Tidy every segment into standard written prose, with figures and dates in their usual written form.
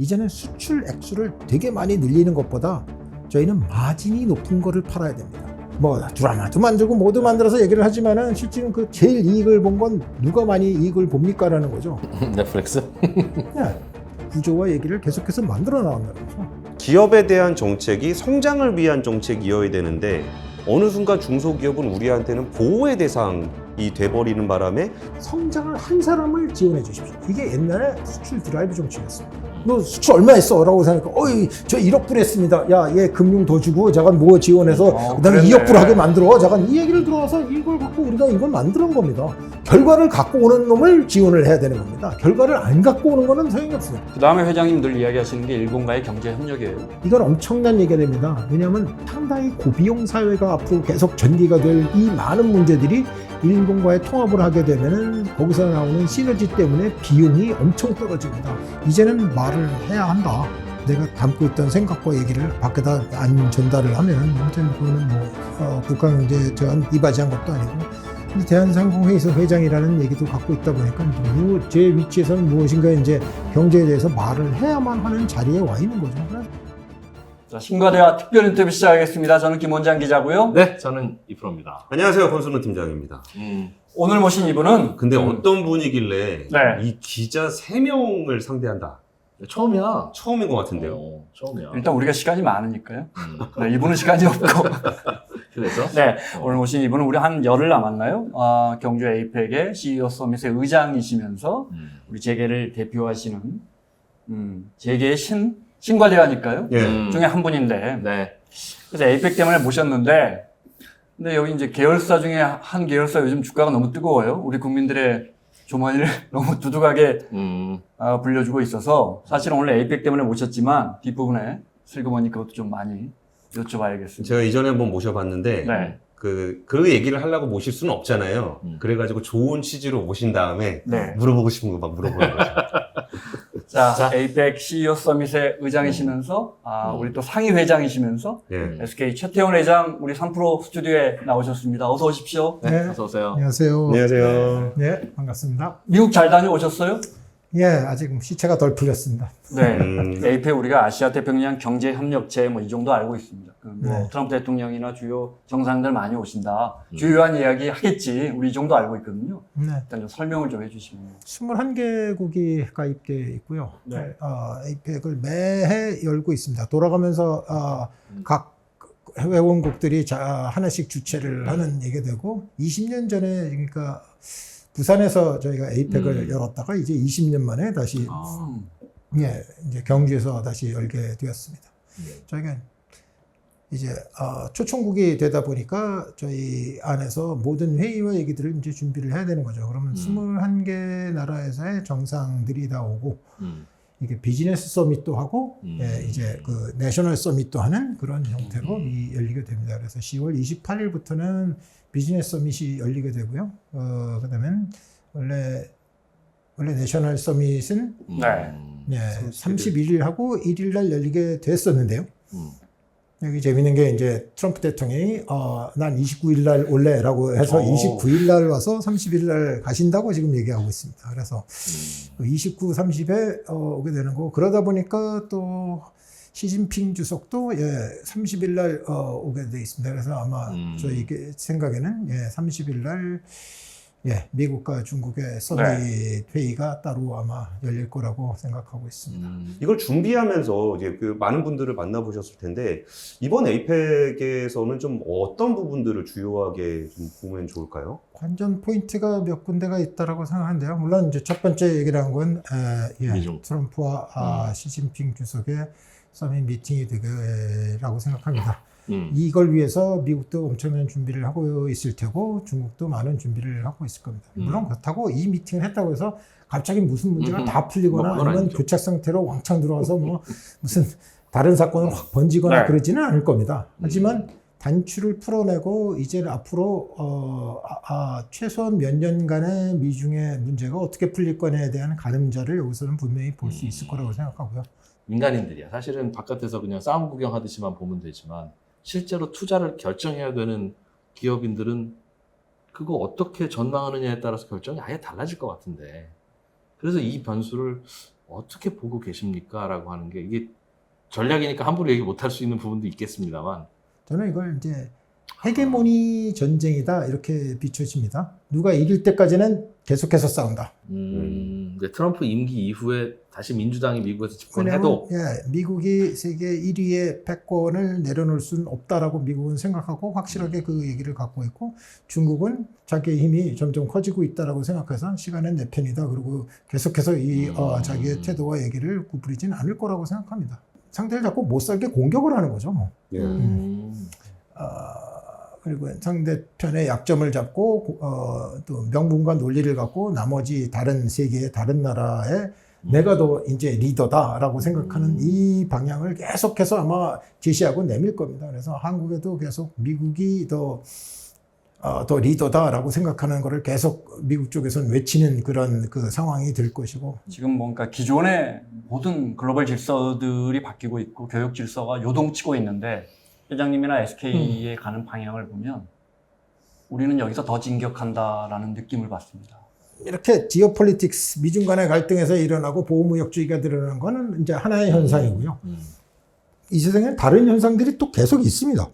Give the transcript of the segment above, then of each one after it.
이제는 수출 액수를 되게 많이 늘리는 것보다 저희는 마진이 높은 거를 팔아야 됩니다. 뭐 드라마도 만들고 뭐도 만들어서 얘기를 하지만은 실제는 그 제일 이익을 본 건 누가 많이 이익을 봅니까라는 거죠. 넷플릭스? 그냥 구조와 얘기를 계속해서 만들어 나온다는 거죠. 기업에 대한 정책이 성장을 위한 정책이어야 되는데 어느 순간 중소기업은 우리한테는 보호의 대상이 돼버리는 바람에 성장을 한 사람을 지원해 주십시오. 이게 옛날에 수출 드라이브 정책이었어요. 너 수출 얼마 했어? 라고 생각하니까 어이 저 1억 불 했습니다. 야 얘 금융 더 주고 잠깐 뭐 지원해서 그다음에 그랬네. 2억 불 하게 만들어. 잠깐 이 얘기를 들어와서 이걸 갖고 우리가 이걸 만드는 겁니다. 결과를 갖고 오는 놈을 지원을 해야 되는 겁니다. 결과를 안 갖고 오는 거는 소용이 없어요. 그 다음에 회장님 늘 이야기하시는 게 일본과의 경제 협력이에요. 이건 엄청난 얘기가 됩니다. 왜냐하면 상당히 고비용 사회가 앞으로 계속 전개가 될 이 많은 문제들이 일본과의 통합을 하게 되면은 거기서 나오는 시너지 때문에 비용이 엄청 떨어집니다. 이제는 말을 해야 한다. 내가 담고 있던 생각과 얘기를 밖에다 안 전달을 하면은 아무튼 그거는 뭐 국가경제제한 이바지한 것도 아니고 근데 대한상공회의소 회장이라는 얘기도 갖고 있다 보니까 제 위치에서는 무엇인가 이제 경제에 대해서 말을 해야만 하는 자리에 와 있는 거죠. 자, 신과대화 특별 인터뷰 시작하겠습니다. 저는 김원장 기자고요. 네, 저는 이프로입니다. 안녕하세요, 권순우 팀장입니다. 오늘 모신 이분은 근데 어떤 분이길래 네. 이 기자 3명을 상대한다? 처음이야. 처음인 것 같은데요. 처음이야. 일단 우리가 시간이 많으니까요. 네, 이분은 시간이 없고. 그래서? 네, 오늘 모신 이분은 우리 한 열흘 남았나요? 경주 에이펙의 CEO 서밋의 의장이시면서 우리 재계를 대표하시는 재계의 신과대화니까요. 예. 중에 한 분인데 네. 그래서 에이펙 때문에 모셨는데 근데 여기 이제 계열사 중에 한 계열사 요즘 주가가 너무 뜨거워요. 우리 국민들의 주머니를 너무 두둑하게 불려주고 있어서 사실은 원래 에이펙 때문에 모셨지만 뒷부분에 슬그머니 그것도 좀 많이 여쭤봐야겠습니다. 제가 이전에 한번 모셔봤는데 네. 그 얘기를 하려고 모실 수는 없잖아요. 그래가지고 좋은 취지로 모신 다음에 네. 물어보고 싶은 거 막 물어보는 거죠. 자, 에이펙 CEO 서밋의 의장이시면서 우리 또 상위 회장이시면서 예. SK 최태원 회장 우리 3프로 스튜디오에 나오셨습니다. 어서 오십시오. 네, 어서 오세요. 안녕하세요. 안녕하세요. 네, 반갑습니다. 미국 잘 다녀오셨어요? 예, 아직 시체가 덜 풀렸습니다. 네. 에이펙 우리가 아시아 태평양 경제 협력체 뭐 이 정도 알고 있습니다. 네. 트럼프 대통령이나 주요 정상들 많이 오신다. 주요한 이야기 하겠지. 우리 이 정도 알고 있거든요. 네. 일단 좀 설명을 좀 해주시면. 21개국이 가입되어 있고요. 네. 에이펙을 매해 열고 있습니다. 돌아가면서 각 회원국들이 하나씩 주최를 하는 얘기 되고 20년 전에 그러니까 부산에서 저희가 에이펙을 열었다가 이제 20년 만에 다시 예, 이제 경주에서 다시 열게 되었습니다. 저희가 이제 초청국이 되다 보니까 저희 안에서 모든 회의와 얘기들을 이제 준비를 해야 되는 거죠. 그러면 21개 나라에서의 정상들이 다 오고 이게 비즈니스 서밋도 하고 예, 이제 그 내셔널 서밋도 하는 그런 형태로 열리게 됩니다. 그래서 10월 28일부터는 비즈니스 서밋이 열리게 되고요. 그다음엔 원래 내셔널 서밋은 네. 예, 31일 하고 1일 날 열리게 됐었는데요. 여기 재밌는 게 이제 트럼프 대통령이 난 29일 날 올래라고 해서 29일 날 와서 30일 날 가신다고 지금 얘기하고 있습니다. 그래서 29, 30에 오게 되는 거고 그러다 보니까 또 시진핑 주석도 30일 날 오게 돼 있습니다. 그래서 아마 저희 생각에는 30일 날 미국과 중국의 서밋 회의가 따로 아마 열릴 거라고 생각하고 있습니다. 이걸 준비하면서 이제 그 많은 분들을 만나보셨을 텐데 이번 에이펙에서는 좀 어떤 부분들을 주요하게 좀 보면 좋을까요? 관전 포인트가 몇 군데가 있다라고 생각하는데요. 물론 이제 첫 번째 얘기라는 건 트럼프와 시진핑 주석의 서밋 미팅이 되게라고 생각합니다. 이걸 위해서 미국도 엄청난 준비를 하고 있을 테고 중국도 많은 준비를 하고 있을 겁니다. 물론 그렇다고 이 미팅을 했다고 해서 갑자기 무슨 문제가 다 풀리거나 아니면 교착 상태로 왕창 들어와서 뭐 무슨 다른 사건을 확 번지거나 그러지는 않을 겁니다. 하지만 단추를 풀어내고 이제 앞으로 최소한 몇 년간의 미중의 문제가 어떻게 풀릴 거냐에 대한 가늠자를 여기서는 분명히 볼 수 있을 거라고 생각하고요. 민간인들이야. 사실은 바깥에서 그냥 싸움 구경하듯이만 보면 되지만 실제로 투자를 결정해야 되는 기업인들은 그거 어떻게 전망하느냐에 따라서 결정이 아예 달라질 것 같은데 그래서 이 변수를 어떻게 보고 계십니까? 라고 하는 게 이게 전략이니까 함부로 얘기 못할 수 있는 부분도 있겠습니다만 저는 이걸 이제 헤게모니 전쟁이다 이렇게 비춰집니다. 누가 이길 때까지는 계속해서 싸운다. 근데 트럼프 임기 이후에 다시 민주당이 미국에서 집권해도 미국이 세계 1위의 패권을 내려놓을 수는 없다라고 미국은 생각하고 확실하게 그 얘기를 갖고 있고, 중국은 자기의 힘이 점점 커지고 있다라고 생각해서 시간은 내 편이다. 그리고 계속해서 자기의 태도와 얘기를 구부리진 않을 거라고 생각합니다. 상대를 자꾸 못 살게 공격을 하는 거죠. 뭐. 예. 그리고 상대편의 약점을 잡고 또 명분과 논리를 갖고 나머지 다른 세계의 다른 나라에 내가 더 이제 리더다라고 생각하는 이 방향을 계속해서 아마 제시하고 내밀 겁니다. 그래서 한국에도 계속 미국이 더 리더다라고 생각하는 거를 계속 미국 쪽에서는 외치는 그런 그 상황이 될 것이고, 지금 뭔가 기존의 모든 글로벌 질서들이 바뀌고 있고 교육 질서가 요동치고 있는데, 회장님이나 SK에 가는 방향을 보면 우리는 여기서 더 진격한다라는 느낌을 받습니다. 이렇게 지오폴리틱스, 미중 간의 갈등에서 일어나고 보호무역주의가 드러나는 거는 이제 하나의 현상이고요. 이 세상에 다른 현상들이 또 계속 있습니다.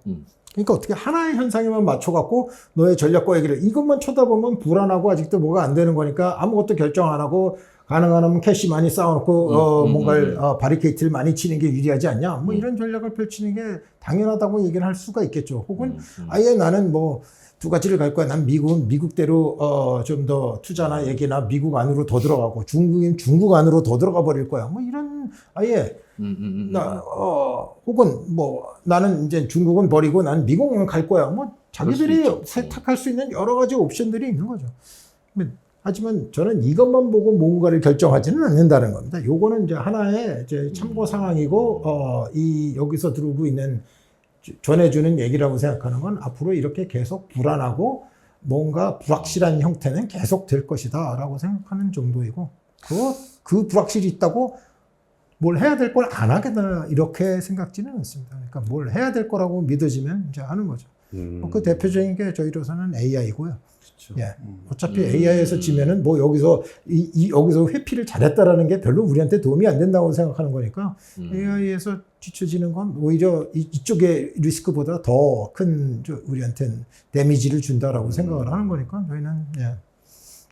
그러니까 어떻게 하나의 현상에만 맞춰갖고 너의 전략과 얘기를, 이것만 쳐다보면 불안하고 아직도 뭐가 안 되는 거니까 아무것도 결정 안 하고 가능하면 캐시 많이 쌓아놓고 뭔가를 바리케이트를 많이 치는 게 유리하지 않냐, 뭐 이런 전략을 펼치는 게 당연하다고 얘기를 할 수가 있겠죠. 혹은 아예 나는 뭐 두 가지를 갈 거야. 난 미국은 미국대로 좀 더 투자나 얘기나 미국 안으로 더 들어가고, 중국인 중국 안으로 더 들어가 버릴 거야. 뭐 이런 아예 혹은 뭐 나는 이제 중국은 버리고 난 미국은 갈 거야. 뭐 자기들이 세탁할 수 있는 여러 가지 옵션들이 있는 거죠. 하지만 저는 이것만 보고 뭔가를 결정하지는 않는다는 겁니다. 요거는 이제 하나의 이제 참고 상황이고, 여기서 들어오고 있는 전해주는 얘기라고 생각하는 건 앞으로 이렇게 계속 불안하고 뭔가 불확실한 형태는 계속 될 것이다 라고 생각하는 정도이고, 그 불확실이 있다고 뭘 해야 될 걸 안 하겠다 이렇게 생각지는 않습니다. 그러니까 뭘 해야 될 거라고 믿어지면 이제 하는 거죠. 그 대표적인 게 저희로서는 AI고요. 예. 어차피 AI에서 지면은 뭐 여기서 여기서 회피를 잘했다라는 게 별로 우리한테 도움이 안 된다고 생각하는 거니까, AI에서 뒤처지는 건 오히려 이쪽의 리스크보다 더 큰 우리한테는 데미지를 준다라고 생각을 하는 거니까, 저희는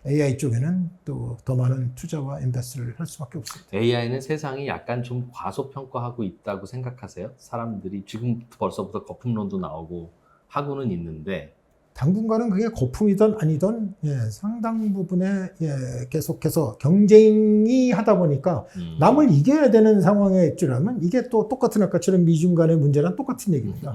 AI 쪽에는 또 더 많은 투자와 인베스트를 할 수밖에 없습니다. AI는 세상이 약간 좀 과소평가하고 있다고 생각하세요? 사람들이 지금 벌써부터 거품론도 나오고 하고는 있는데, 당분간은 그게 거품이든 아니든 상당 부분에 계속해서 경쟁이 하다 보니까 남을 이겨야 되는 상황에 있지라면, 이게 또 똑같은 아까처럼 미중 간의 문제랑 똑같은 얘기입니다.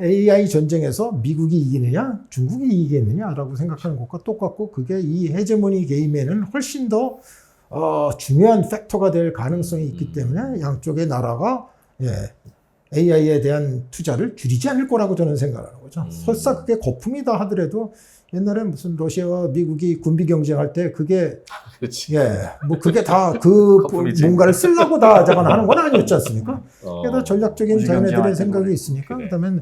AI 전쟁에서 미국이 이기느냐 중국이 이기겠느냐라고 생각하는 것과 똑같고, 그게 이 헤제모니 게임에는 훨씬 더 중요한 팩터가 될 가능성이 있기 때문에 양쪽의 나라가 AI에 대한 투자를 줄이지 않을 거라고 저는 생각하는 거죠. 설사 그게 거품이다 하더라도, 옛날에 무슨 러시아와 미국이 군비 경쟁할 때 그게 그렇지. 뭐 그게 다 그 거품이지. 뭔가를 쓰려고 다 하는 건 아니었지 않습니까? 그게 다 전략적인 무슨 자기네들의 경쟁할 생각이 때는. 있으니까. 그래. 그다음에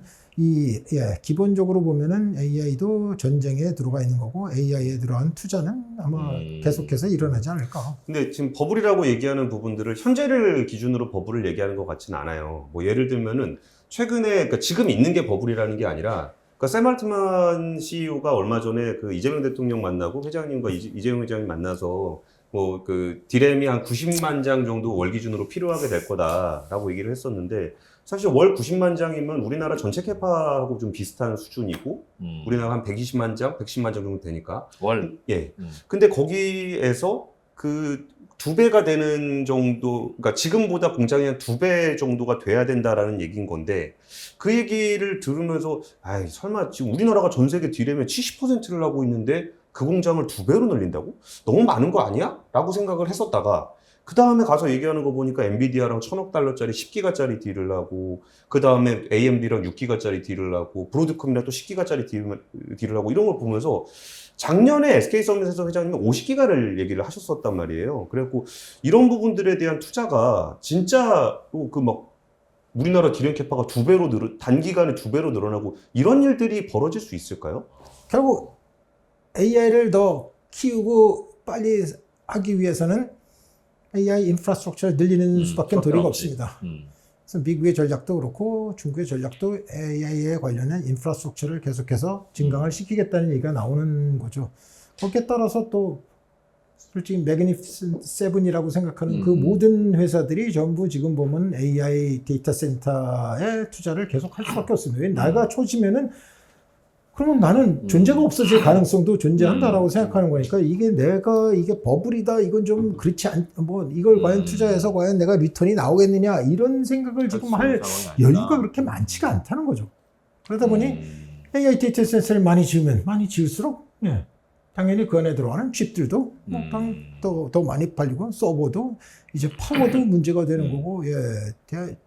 기본적으로 보면은 AI도 전쟁에 들어가 있는 거고, AI에 들어간 투자는 아마 계속해서 일어나지 않을까. 근데 지금 버블이라고 얘기하는 부분들을 현재를 기준으로 버블을 얘기하는 것 같지는 않아요. 뭐 예를 들면은 최근에, 그러니까 지금 있는 게 버블이라는 게 아니라, 그러니까 샘 알트만 CEO가 얼마 전에 그 이재명 대통령 만나고 회장님과 이재용 회장님 만나서 뭐 그 디램이 한 90만 장 정도 월 기준으로 필요하게 될 거다라고 얘기를 했었는데, 사실 월 90만 장이면 우리나라 전체 캐파하고 좀 비슷한 수준이고, 우리나라 한 120만 장, 110만 장 정도 되니까. 월. 예. 근데 거기에서 그 2배가 되는 정도, 그러니까 지금보다 공장이 한 2배 정도가 돼야 된다라는 얘기인 건데, 그 얘기를 들으면서, 아이, 설마 지금 우리나라가 전 세계 디램의 70%를 하고 있는데 그 공장을 2배로 늘린다고? 너무 많은 거 아니야? 라고 생각을 했었다가, 그 다음에 가서 얘기하는 거 보니까 엔비디아랑 $1,000억 10기가짜리 딜을 하고, 그 다음에 AMD랑 6기가짜리 딜을 하고, 브로드컴이랑 또 10기가짜리 딜을 하고, 이런 걸 보면서 작년에 SK서밋에서 회장님이 50기가를 얘기를 하셨었단 말이에요. 그래갖고 이런 부분들에 대한 투자가 진짜로 우리나라 디램 캐파가 단기간에 2배로 늘어나고, 이런 일들이 벌어질 수 있을까요? 결국 AI를 더 키우고 빨리 하기 위해서는 AI 인프라스트럭처를 늘리는 수밖에 수밖에 도리가 없지. 없습니다. 그래서 미국의 전략도 그렇고 중국의 전략도 AI에 관련된 인프라스트럭처를 계속해서 증강을 시키겠다는 얘기가 나오는 거죠. 거기에 따라서 또 솔직히 매그니피센트 세븐이라고 생각하는 그 모든 회사들이 전부 지금 보면 AI 데이터 센터에 투자를 계속 할 수밖에 없습니다. 왜 나이가 초지면은 그러면 나는 존재가 없어질 가능성도 존재한다라고 생각하는 거니까 이게 내가 이게 버블이다 이건 좀 그렇지 뭐 이걸 과연 투자해서 과연 내가 리턴이 나오겠느냐 이런 생각을 지금 할 여유가 그렇게 많지가 않다는 거죠. 그러다 보니 AI 데이터 센터를 많이 지으면 많이 지을수록 예, 당연히 그 안에 들어가는 칩들도 더 많이 팔리고 서버도 이제 파워도 문제가 되는 거고 예,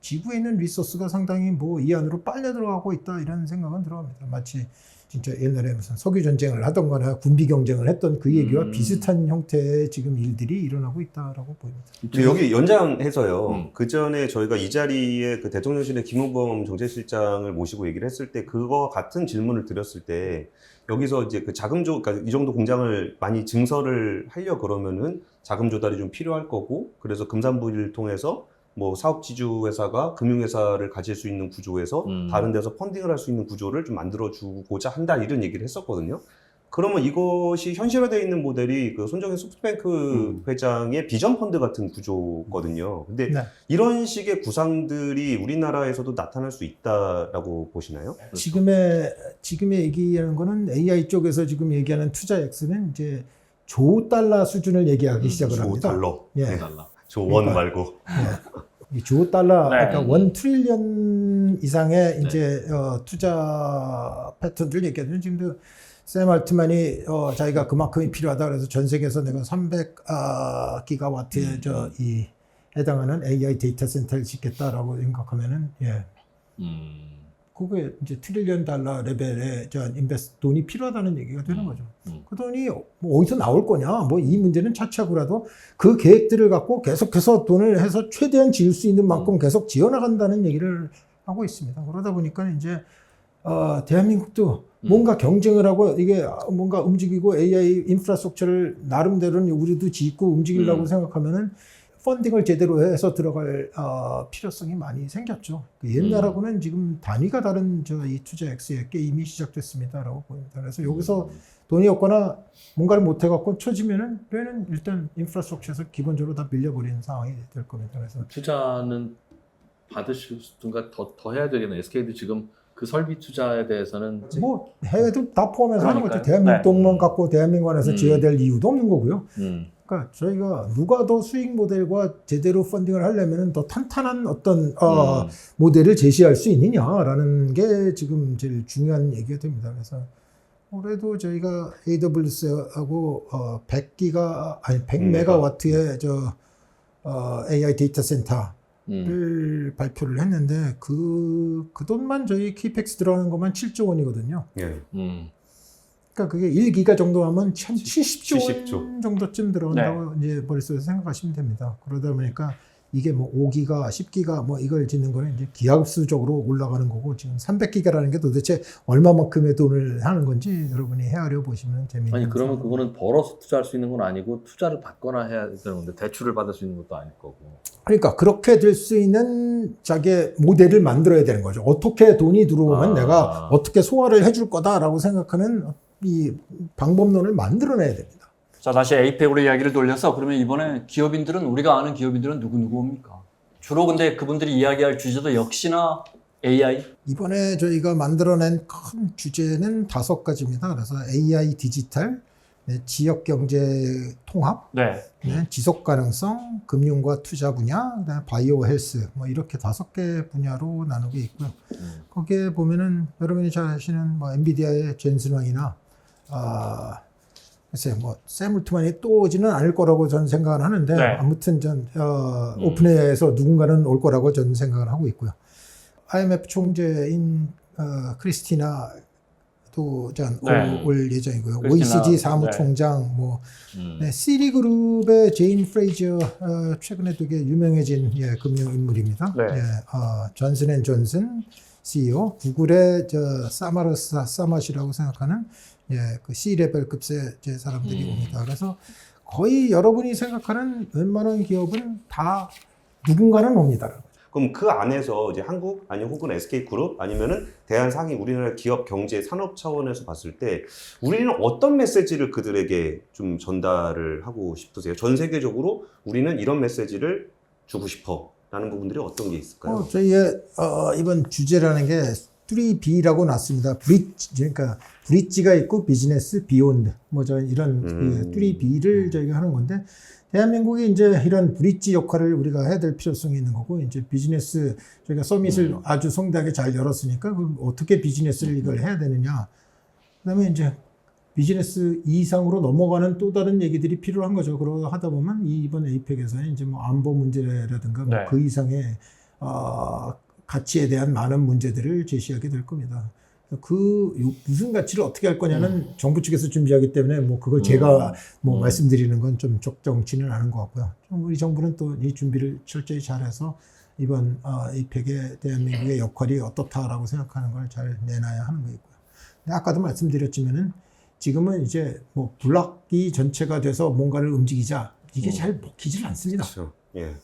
지구에 있는 리소스가 상당히 뭐 이 안으로 빨려 들어가고 있다 이런 생각은 들어갑니다. 마치 진짜 옛날에 무슨 석유 전쟁을 하던 거나 군비 경쟁을 했던 그 얘기와 비슷한 형태의 지금 일들이 일어나고 있다라고 보입니다. 여기 연장해서요. 그 전에 저희가 이 자리에 그 대통령실의 김우범 정책실장을 모시고 얘기를 했을 때 그거 같은 질문을 드렸을 때 여기서 이제 그 자금 그러니까 이 정도 공장을 많이 증설을 하려 그러면은 자금 조달이 좀 필요할 거고 그래서 금산부를 통해서 뭐 사업지주 회사가 금융회사를 가질 수 있는 구조에서 다른 데서 펀딩을 할 수 있는 구조를 좀 만들어주고자 한다 이런 얘기를 했었거든요. 그러면 이것이 현실화되어 있는 모델이 그 손정혜 소프트뱅크 회장의 비전 펀드 같은 구조거든요. 근데 네. 이런 식의 구상들이 우리나라에서도 나타날 수 있다라고 보시나요? 지금의 얘기하는 거는 AI 쪽에서 지금 얘기하는 투자 액수는 이제 조 달러 수준을 얘기하기 시작을 합니다. 달러. 예. 네. 달라. 조원 그러니까, 말고. 이 조 달러, 네. 그러니까 1 트릴리언 이상의 이제 투자 패턴들 얘기하면 지금도 샘 알트만이 자기가 그만큼이 필요하다 그래서 전 세계에서 내가 300기가와트에 이 해당하는 AI 데이터 센터를 짓겠다라고 생각하면은 예. 그게 이제 트릴리언 달러 레벨의 돈이 필요하다는 얘기가 되는 거죠. 그 돈이 뭐 어디서 나올 거냐? 뭐 이 문제는 차치하고라도 그 계획들을 갖고 계속해서 돈을 해서 최대한 지을 수 있는 만큼 계속 지어나간다는 얘기를 하고 있습니다. 그러다 보니까 이제 대한민국도 뭔가 경쟁을 하고 이게 뭔가 움직이고 AI 인프라스트럭처를 나름대로는 우리도 짓고 움직이려고 생각하면은 펀딩을 제대로 해서 들어갈 필요성이 많이 생겼죠. 옛날하고는 지금 단위가 다른 이 투자 액수의 게임이 시작됐습니다라고 보입니다. 그래서 여기서 돈이 없거나 뭔가를 못 해갖고 쳐지면은 얘는 일단 인프라스트럭처에서 기본적으로 다 밀려버리는 상황이 될 겁니다. 그래서 투자는 받으시든가 더 해야 되겠네요. SK도 지금 그 설비 투자에 대해서는 뭐 해외도 다 포함해서 하는 거죠. 그러니까요. 대한민국 네. 돈만 갖고 대한민국 안에서 지어야 될 이유도 없는 거고요. 그러니까 저희가 누가 더 수익 모델과 제대로 펀딩을 하려면 더 탄탄한 어떤 모델을 제시할 수 있느냐라는 게 지금 제일 중요한 얘기가 됩니다. 그래서 올해도 저희가 AWS하고 100메가와트의 AI 데이터 센터를 발표를 했는데 그 돈만 저희 키펙스 들어가는 것만 7조 원이거든요. 예. 그러니까 그게 1기가 정도 하면 70조 70조. 원 정도쯤 들어간다고 이제 머릿속에 생각하시면 됩니다. 그러다 보니까 이게 뭐 5기가, 10기가 뭐 이걸 짓는 거는 이제 기하급수적으로 올라가는 거고 지금 300기가라는 게 도대체 얼마만큼의 돈을 하는 건지 여러분이 헤아려 보시면 재미있는. 아니 그러면 상황. 그거는 벌어서 투자할 수 있는 건 아니고 투자를 받거나 해야 되는 건데 대출을 받을 수 있는 것도 아닐 거고. 그러니까 그렇게 될 수 있는 자기의 모델을 만들어야 되는 거죠. 어떻게 돈이 들어오면 내가 어떻게 소화를 해줄 거다라고 생각하는 이 방법론을 만들어내야 됩니다. 자, 다시 에이펙으로 이야기를 돌려서 그러면 이번에 기업인들은 우리가 아는 기업인들은 누구입니까? 주로 근데 그분들이 이야기할 주제도 역시나 AI? 이번에 저희가 만들어낸 큰 주제는 5가지입니다. 그래서 AI 디지털, 지역경제 통합, 지속 가능성, 금융과 투자 분야, 그다음에 바이오 헬스 뭐 이렇게 5개 분야로 나누게 있고요. 거기에 보면은 여러분이 잘 아시는 뭐 엔비디아의 젠슨 왕이나 글쎄 뭐 샘 울트만이 또 오지는 않을 거라고 저는 생각을 하는데 아무튼 오픈AI에서 누군가는 올 거라고 저는 생각을 하고 있고요. IMF 총재인 크리스티나 올 예정이고요. OECD 사무총장, 시리그룹의 제인 프레이저 최근에 되게 유명해진 금융 인물입니다. 존슨앤존슨 CEO, 구글의 사마시라고 생각하는 그 C 레벨급의 사람들이 옵니다. 그래서 거의 여러분이 생각하는 웬만한 기업은 다 누군가는 옵니다. 그럼 그 안에서 이제 한국 아니면 혹은 SK그룹 아니면은 대한상위 우리나라 기업 경제 산업 차원에서 봤을 때 우리는 어떤 메시지를 그들에게 좀 전달을 하고 싶으세요? 전 세계적으로 우리는 이런 메시지를 주고 싶어라는 부분들이 어떤 게 있을까요? 저희의 이번 주제라는 게 3B라고 놨습니다. 그러니까 브릿지가 있고 비즈니스, 비욘드 뭐 저 이런 그 3B를 저희가 하는 건데 대한민국이 이제 이런 브릿지 역할을 우리가 해야 될 필요성이 있는 거고 이제 비즈니스 저희가 서밋을 아주 성대하게 잘 열었으니까 그럼 어떻게 비즈니스를 이걸 해야 되느냐. 그다음에 이제 비즈니스 이상으로 넘어가는 또 다른 얘기들이 필요한 거죠. 그러고 하다 보면 이번 에이펙에서는 이제 뭐 안보 문제라든가 뭐 네. 그 이상의 가치에 대한 많은 문제들을 제시하게 될 겁니다. 무슨 가치를 어떻게 할 거냐는 정부 측에서 준비하기 때문에 뭐 그걸 제가 뭐 말씀드리는 건 좀 적정치는 않은 것 같고요. 좀 우리 정부는 또 이 준비를 철저히 잘해서 이번 에이펙의 대한민국의 역할이 어떻다라고 생각하는 걸 잘 내놔야 하는 거겠고요. 근데 아까도 말씀드렸지만은 지금은 이제 뭐 블록이 전체가 돼서 뭔가를 움직이자 이게 잘 먹히질 않습니다. 그렇죠. 예.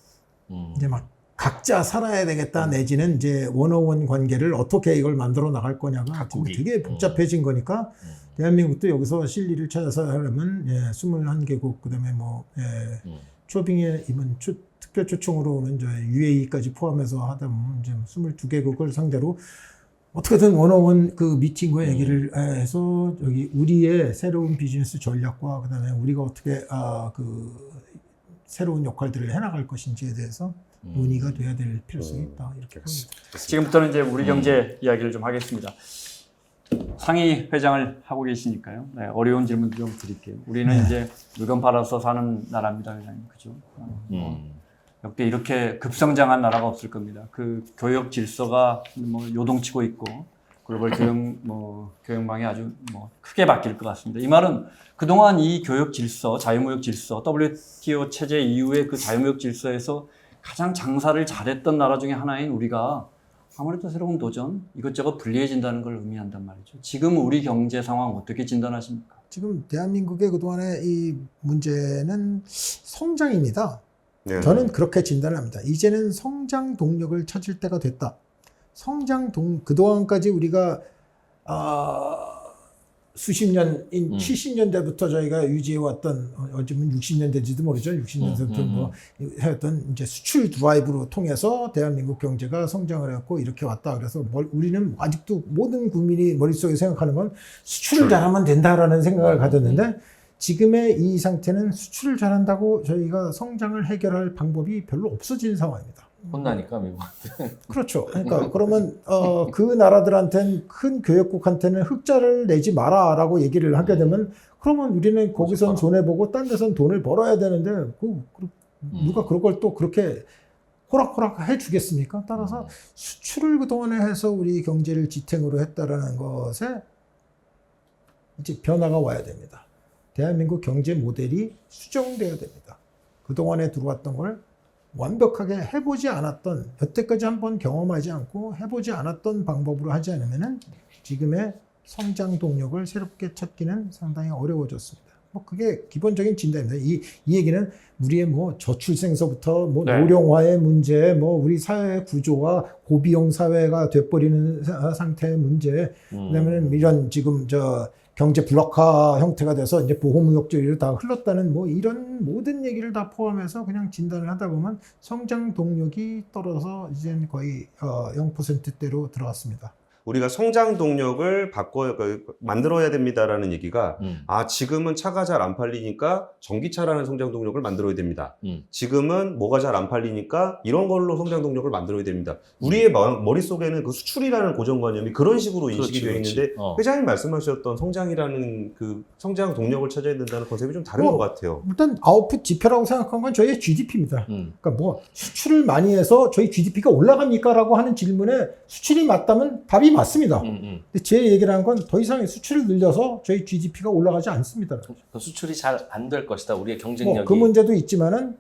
이제 막 각자 살아야 되겠다 내지는 이제 원어원 관계를 어떻게 이걸 만들어 나갈 거냐가 각국이. 되게 복잡해진 거니까 대한민국도 여기서 실리를 찾아서 하려면 21개국 그다음에 뭐 초빙에 이번 특별 초청으로 오는 저 UAE까지 포함해서 하다 보면 이제 22개국을 상대로 어떻게든 원어원 그 미팅과 얘기를 해서 여기 우리의 새로운 비즈니스 전략과 그다음에 우리가 어떻게 그 새로운 역할들을 해나갈 것인지에 대해서 논의가 돼야 될 필요성이 있다 이렇게 봅니다. 지금부터는 이제 우리 경제 이야기를 좀 하겠습니다. 상위 회장을 하고 계시니까요. 네, 어려운 질문 좀 드릴게요. 우리는 이제 물건 팔아서 사는 나라입니다, 회장님. 그죠? 역대 이렇게 급성장한 나라가 없을 겁니다. 그 교역 질서가 뭐 요동치고 있고 글로벌 교역망이 아주 뭐 크게 바뀔 것 같습니다. 이 말은 그동안 이 교역 질서, 자유무역 질서, WTO 체제 이후의 그 자유무역 질서에서 가장 장사를 잘했던 나라 중에 하나인 우리가 아무래도 새로운 도전, 이것저것 불리해진다는 걸 의미한단 말이죠. 지금 우리 경제 상황 어떻게 진단하십니까? 지금 대한민국의 그동안의 이 문제는 성장입니다. 네. 저는 그렇게 진단을 합니다. 이제는 성장 동력을 찾을 때가 됐다. 그동안까지 우리가 수십 년인 70년대부터 저희가 유지해왔던 어쩌면 60년대인지도 모르죠. 60년대부터 뭐 해왔던 이제 수출 드라이브로 통해서 대한민국 경제가 성장을 해왔고 이렇게 왔다. 그래서 우리는 아직도 모든 국민이 머릿속에 생각하는 건 수출을 잘하면 된다라는 생각을 가졌는데 지금의 이 상태는 수출을 잘한다고 저희가 성장을 해결할 방법이 별로 없어진 상황입니다. 혼나니까 미국한테. 그렇죠. 그러니까 그러면 그 나라들한테는 큰 교역국한테는 흑자를 내지 마라라고 얘기를 하게 되면 그러면 우리는 거기선 손해 보고 딴 데선 돈을 벌어야 되는데 누가 그런 걸 또 그렇게 호락호락 해주겠습니까? 따라서 수출을 그동안에 해서 우리 경제를 지탱으로 했다라는 것에 이제 변화가 와야 됩니다. 대한민국 경제 모델이 수정돼야 됩니다. 그동안에 들어왔던 걸 완벽하게 해보지 않았던, 여태까지 한번 경험하지 않고 해보지 않았던 방법으로 하지 않으면은 지금의 성장 동력을 새롭게 찾기는 상당히 어려워졌습니다. 뭐 그게 기본적인 진단입니다. 이 얘기는 우리의 뭐 저출생서부터 뭐 네. 노령화의 문제, 뭐 우리 사회 구조가 고비용 사회가 돼버리는 상태의 문제, 그다음에 이런 지금 경제 블록화 형태가 돼서 이제 보호무역주의로 다 흘렀다는 뭐 이런 모든 얘기를 다 포함해서 그냥 진단을 하다 보면 성장 동력이 떨어져서 이제는 거의 0%대로 들어왔습니다. 우리가 성장 동력을 만들어야 됩니다라는 얘기가 지금은 차가 잘 안 팔리니까 전기차라는 성장 동력을 만들어야 됩니다. 지금은 뭐가 잘 안 팔리니까 이런 걸로 성장 동력을 만들어야 됩니다. 우리의 머릿속에는 그 수출이라는 고정관념이 그런 식으로 인식이 되어 있는데 회장님 말씀하셨던 성장이라는 그 성장 동력을 찾아야 된다는 컨셉이 좀 다른 것 같아요. 일단 아웃풋 지표라고 생각한 건 저희의 GDP입니다. 그러니까 뭐 수출을 많이 해서 저희 GDP가 올라갑니까? 라고 하는 질문에 수출이 맞다면 답이 맞습니다. 근데 제 얘기를 한 건 더 이상 수출을 늘려서 저희 GDP가 올라가지 않습니다. 수출이 잘 안 될 것이다. 우리의 경쟁력이. 그 문제도 있지만은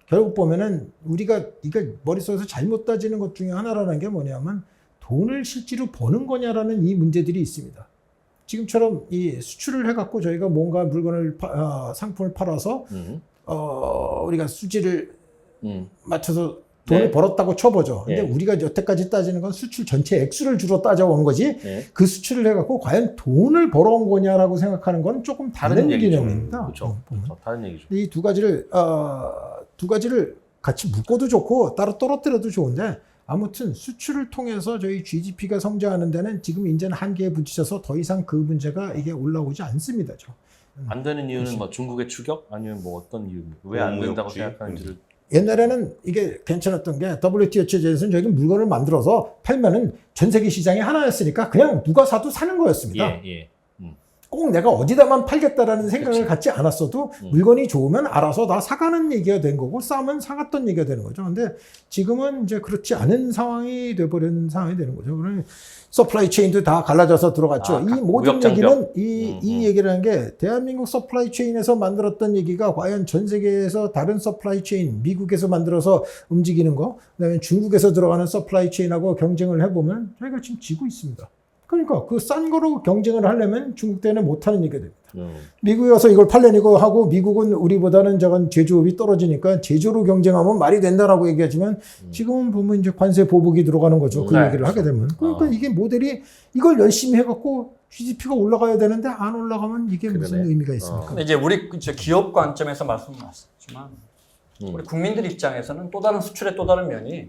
결국 보면은 우리가 이거 머릿속에서 잘못 따지는 것 중에 하나라는 게 뭐냐면 돈을 실제로 버는 거냐라는 이 문제들이 있습니다. 지금처럼 이 수출을 해갖고 저희가 뭔가 물건을 상품을 팔아서 우리가 수지를 맞춰서 돈을 네. 벌었다고 쳐보죠. 근데 네. 우리가 여태까지 따지는 건 수출 전체 액수를 주로 따져온 거지 네. 그 수출을 해갖고 과연 돈을 벌어온 거냐라고 생각하는 건 조금 다른 얘기죠. 개념입니다. 그렇죠. 보면. 다른 얘기죠. 이 두 가지를 같이 묶어도 좋고 따로 떨어뜨려도 좋은데 아무튼 수출을 통해서 저희 GDP가 성장하는 데는 지금 이제는 한계에 부딪혀서 더 이상 그 문제가 이게 올라오지 않습니다. 안 되는 이유는 뭐 중국의 추격 아니면 뭐 어떤 이유입니까? 왜 안 된다고 무역주의? 생각하는지를 옛날에는 이게 괜찮았던 게 WTO 체제에서는 저희가 물건을 만들어서 팔면은 전 세계 시장이 하나였으니까 그냥 누가 사도 사는 거였습니다. 예. 꼭 내가 어디다만 팔겠다라는 생각을 그치. 갖지 않았어도 물건이 좋으면 알아서 다 사가는 얘기가 된 거고 싸면 사갔던 얘기가 되는 거죠. 근데 지금은 이제 그렇지 않은 상황이 돼버린 상황이 되는 거죠. 그러니 서플라이 체인도 다 갈라져서 들어갔죠. 이 모든 무역 장벽. 얘기는 이 얘기를 한 게 대한민국 서플라이 체인에서 만들었던 얘기가 과연 전 세계에서 다른 서플라이 체인, 미국에서 만들어서 움직이는 거, 그다음에 중국에서 들어가는 서플라이 체인하고 경쟁을 해보면 저희가 지금 지고 있습니다. 그러니까 그 싼 거로 경쟁을 하려면 중국 때는 못하는 얘기가 됩니다. 미국에 와서 이걸 팔려니고 하고 미국은 우리보다는 저건 제조업이 떨어지니까 제조로 경쟁하면 말이 된다라고 얘기하지만 지금은 보면 이제 관세 보복이 들어가는 거죠. 그 네, 얘기를 하게 되면. 그러니까 이게 모델이 이걸 열심히 해갖고 GDP가 올라가야 되는데 안 올라가면 이게 무슨 그러네. 의미가 있습니까? 근데 이제 우리 기업 관점에서 말씀하셨지만 우리 국민들 입장에서는 또 다른 수출의 또 다른 면이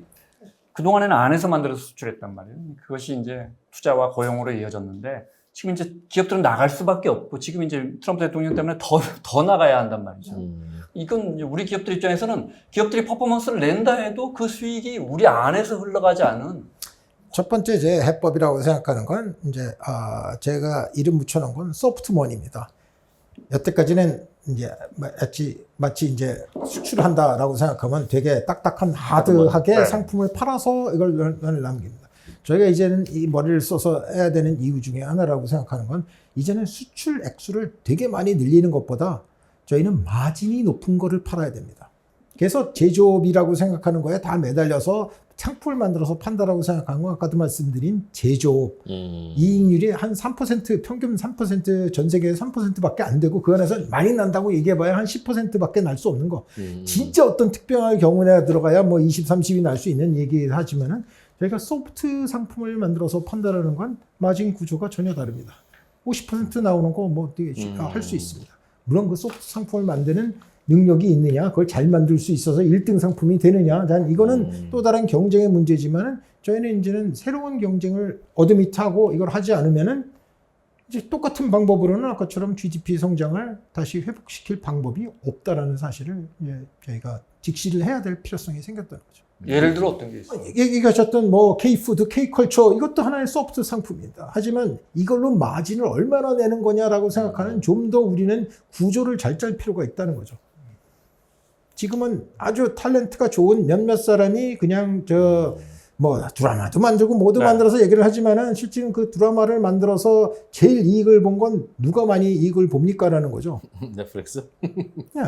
그동안에는 안에서 만들어서 수출했단 말이에요. 그것이 이제 투자와 고용으로 이어졌는데 지금 이제 기업들은 나갈 수밖에 없고 지금 이제 트럼프 대통령 때문에 더 나가야 한단 말이죠. 이건 이제 우리 기업들 입장에서는 기업들이 퍼포먼스를 낸다 해도 그 수익이 우리 안에서 흘러가지 않은 첫 번째 제 해법이라고 생각하는 건 이제 제가 이름 붙여놓은 건 소프트머니입니다. 여태까지는 이제 마치 이제 수출한다라고 생각하면 되게 딱딱한 하드하게 네. 상품을 팔아서 이걸 남깁니다. 저희가 이제는 이 머리를 써서 해야 되는 이유 중에 하나라고 생각하는 건 이제는 수출 액수를 되게 많이 늘리는 것보다 저희는 마진이 높은 거를 팔아야 됩니다. 그래서 제조업이라고 생각하는 거에 다 매달려서 상품을 만들어서 판다라고 생각하는 건 아까도 말씀드린 제조업 이익률이 한 3% 평균 3% 전 세계에 3%밖에 안 되고 그 안에서 많이 난다고 얘기해봐야 한 10%밖에 날 수 없는 거. 진짜 어떤 특별한 경우에 들어가야 뭐 20, 30이 날 수 있는 얘기를 하지만은 저희가 소프트 상품을 만들어서 판다라는 건 마진 구조가 전혀 다릅니다. 50% 나오는 거 뭐 할 수 있습니다. 물론 그 소프트 상품을 만드는 능력이 있느냐, 그걸 잘 만들 수 있어서 1등 상품이 되느냐, 난 이거는 또 다른 경쟁의 문제지만은 저희는 이제는 새로운 경쟁을 어드미트하고 이걸 하지 않으면은 이제 똑같은 방법으로는 아까처럼 GDP 성장을 다시 회복시킬 방법이 없다라는 사실을 이제 저희가 직시를 해야 될 필요성이 생겼다는 거죠. 예를 들어 어떤 게 있어요? 얘기하셨던 뭐 K푸드, K컬처 이것도 하나의 소프트 상품입니다. 하지만 이걸로 마진을 얼마나 내는 거냐라고 생각하는 좀 더 우리는 구조를 잘 짤 필요가 있다는 거죠. 지금은 아주 탤런트가 좋은 몇몇 사람이 그냥 뭐 드라마도 만들고 뭐도 만들어서 얘기를 하지만은 실제는 그 드라마를 만들어서 제일 이익을 본 건 누가 많이 이익을 봅니까라는 거죠. 넷플릭스? 네.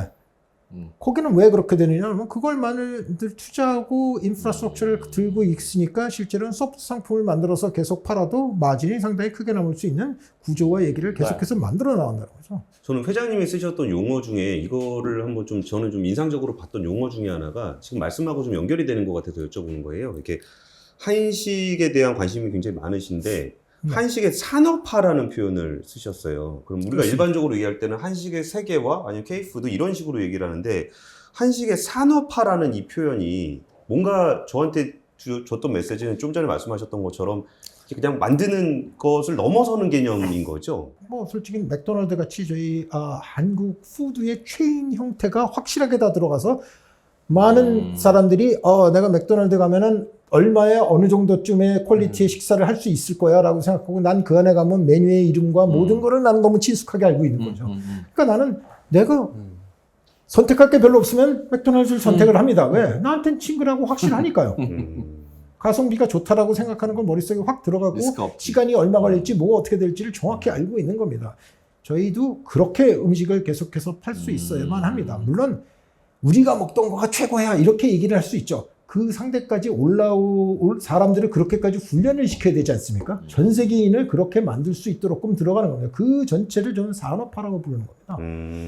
거기는 왜 그렇게 되느냐 하면 그걸 많이 투자하고 인프라스트럭처를 들고 있으니까 실제로는 소프트 상품을 만들어서 계속 팔아도 마진이 상당히 크게 남을 수 있는 구조와 얘기를 계속해서 만들어 나간다는 거죠. 저는 회장님이 쓰셨던 용어 중에 이거를 한번 좀 저는 좀 인상적으로 봤던 용어 중에 하나가 지금 말씀하고 좀 연결이 되는 것 같아서 여쭤보는 거예요. 이렇게 한식에 대한 관심이 굉장히 많으신데 한식의 산업화라는 표현을 쓰셨어요. 그럼 우리가 그렇습니다. 일반적으로 얘기할 때는 한식의 세계화 아니면 K푸드 이런 식으로 얘기를 하는데 한식의 산업화라는 이 표현이 뭔가 저한테 줬던 메시지는 좀 전에 말씀하셨던 것처럼 그냥 만드는 것을 넘어서는 개념인 거죠. 뭐 솔직히 맥도날드 같이 저희 한국 푸드의 체인 형태가 확실하게 다 들어가서 많은 사람들이 내가 맥도날드 가면은 얼마에 어느 정도쯤의 퀄리티의 식사를 할 수 있을 거야 라고 생각하고 난 그 안에 가면 메뉴의 이름과 모든 거를 나는 너무 친숙하게 알고 있는 거죠. 그러니까 나는 내가 선택할 게 별로 없으면 맥도날드를 선택을 합니다. 왜? 나한테는 친근하고 확실하니까요. 가성비가 좋다라고 생각하는 건 머릿속에 확 들어가고 리스크가 없지. 시간이 얼마 걸릴지 뭐가 어떻게 될지를 정확히 알고 있는 겁니다. 저희도 그렇게 음식을 계속해서 팔 수 있어야만 합니다. 물론 우리가 먹던 거가 최고야 이렇게 얘기를 할 수 있죠. 그 상대까지 올라올 사람들을 그렇게까지 훈련을 시켜야 되지 않습니까? 전 세계인을 그렇게 만들 수 있도록 들어가는 겁니다. 그 전체를 저는 산업화라고 부르는 겁니다.